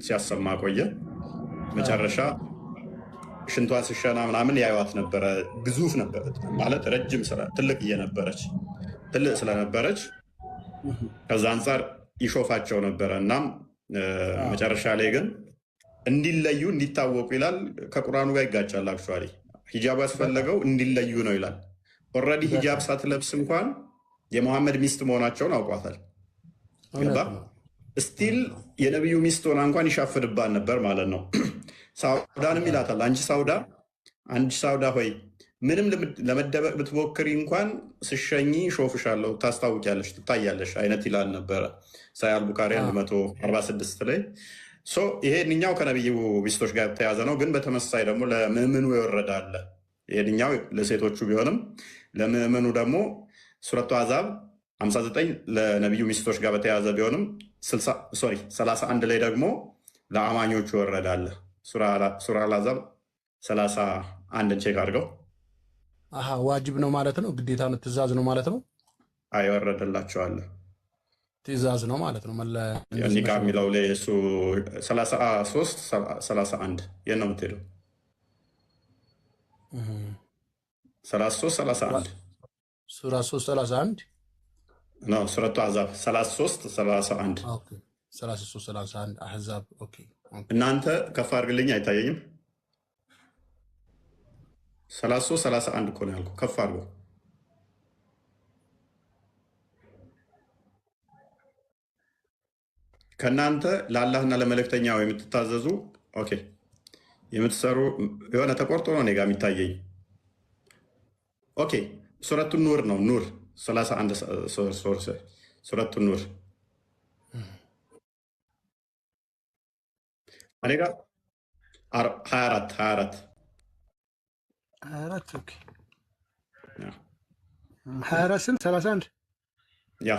Speaker 1: ሲያሰማ ቆየ። መጨረሻ ሽንቷን ስሸና ምናምን ያዩዋት ነበረ። ግዙፍ ነበረ ማለት ረጅም ትልቅ እየነበረች ትልቅ ስለነበረች ከዛ አንጻር ይሾፋቸው ነበረ። እናም መጨረሻ ላይ ግን እንዲለዩ እንዲታወቁ ይላል። ከቁርአኑ ጋር ይጋጫል። አክቹዋሊ ሂጃብ ያስፈለገው እንዲለዩ ነው ይላል። ኦልሬዲ ሂጃብ ሳትለብስ እንኳን የሙሐመድ ሚስት መሆናቸውን አውቋታል። ገባ ስቲል የነቢዩ ሚስት ሆና እንኳን ይሻፍድባን ነበር ማለት ነው። ሳውዳንም ይላታል፣ አንቺ ሳውዳ ሆይ ምንም ለመደበቅ ብትሞክሪ እንኳን ስሸኝ ሾፍሻለሁ፣ ታስታውቂያለሽ፣ ትታያለሽ አይነት ይላል ነበረ። ሳያል ቡካሪ 146 ላይ ይሄንኛው ከነቢዩ ሚስቶች ጋር ተያዘ ነው። ግን በተመሳሳይ ደግሞ ለምእምኑ ይወረዳለ። ይሄንኛው ለሴቶቹ ቢሆንም ለምእምኑ ደግሞ ሱረቱ አዛብ 59 ለነቢዩ ሚስቶች ጋር በተያዘ ቢሆንም 31 ላይ ደግሞ ለአማኞቹ ይወረዳለ። ሱራ አልአዛብ 31 ቼክ አድርገው።
Speaker 8: ዋጅብ ነው ማለት ነው። ግዴታ ነው፣ ትእዛዝ ነው ማለት ነው።
Speaker 1: አይወረደላቸዋለ
Speaker 8: ትእዛዝ ነው ማለት ነው።
Speaker 1: ኒቃ የሚለው ላይ እሱ 33 31 የት ነው የምትሄደው? 33 31
Speaker 8: ሱራ 331
Speaker 1: ነው። ሱረቱ አሕዛብ 33 31
Speaker 8: 33 31 አሕዛብ። ኦኬ
Speaker 1: እናንተ ከፍ አድርግልኝ፣ አይታየኝም። 33 31 እኮ ነው ያልኩህ። ከፍ አድርገው። ከእናንተ ለአላህና ለመልእክተኛው የምትታዘዙ የምትሰሩ የሆነ ተቆርጦ ነው እኔ ጋ የሚታየኝ። ሱረቱ ኑር ነው። ኑር 31 ሱረቱ ኑር እኔ ጋ 24
Speaker 3: ስንት 31
Speaker 1: ያ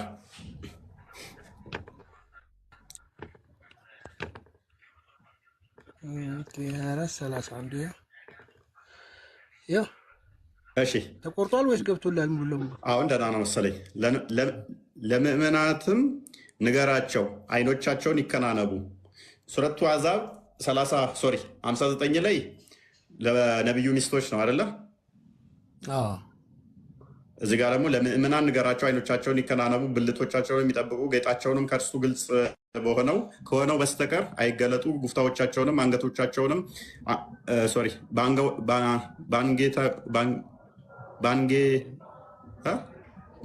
Speaker 1: እሺ
Speaker 3: ተቆርጧል ወይስ ገብቶላል? ሙሉ ለሙሉ
Speaker 1: አሁን ደህና ነው መሰለኝ። ለምእመናትም ንገራቸው አይኖቻቸውን ይከናነቡ። ሱረቱ አሕዛብ 59 ላይ ለነቢዩ ሚስቶች ነው አይደለ? እዚህ ጋር ደግሞ ለምእመናን ንገራቸው አይኖቻቸውን ይከናነቡ፣ ብልቶቻቸውን የሚጠብቁ፣ ጌጣቸውንም ከእርሱ ግልጽ ከሆነው በስተቀር አይገለጡ፣ ጉፍታዎቻቸውንም አንገቶቻቸውንም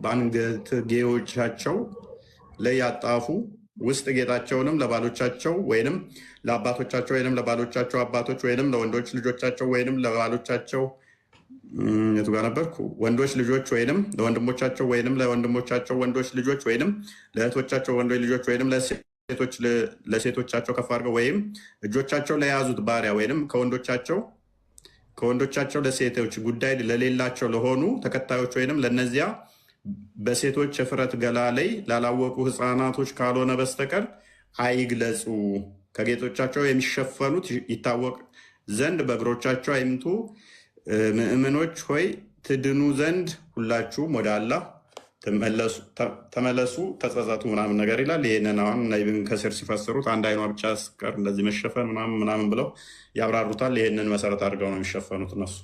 Speaker 1: በአንገትጌዎቻቸው ላይ ያጣፉ፣ ውስጥ ጌጣቸውንም ለባሎቻቸው ወይንም ለአባቶቻቸው ወይንም ለባሎቻቸው አባቶች ወይንም ለወንዶች ልጆቻቸው ወይንም ለባሎቻቸው የቱ ጋር ነበርኩ? ወንዶች ልጆች ወይንም ለወንድሞቻቸው ወይንም ለወንድሞቻቸው ወንዶች ልጆች ወይንም ለእህቶቻቸው ወንዶች ልጆች ወይንም ለሴቶቻቸው ከፍ አድርገው ወይም እጆቻቸው ለያዙት ባሪያ ወይንም ከወንዶቻቸው ለሴቶች ጉዳይ ለሌላቸው ለሆኑ ተከታዮች ወይንም ለነዚያ በሴቶች የፍረት ገላ ላይ ላላወቁ ሕፃናቶች ካልሆነ በስተቀር አይግለጹ። ከጌጦቻቸው የሚሸፈኑት ይታወቅ ዘንድ በእግሮቻቸው አይምቱ። ምእምኖች ሆይ ትድኑ ዘንድ ሁላችሁም ወደ አላህ ተመለሱ ተጸጸቱ ምናምን ነገር ይላል። ይህንን አሁን ኢብን ከሲር ሲፈስሩት አንድ አይኗ ብቻ ስቀር እንደዚህ መሸፈን ምናምን ብለው ያብራሩታል። ይህንን መሰረት አድርገው ነው የሚሸፈኑት እነሱ።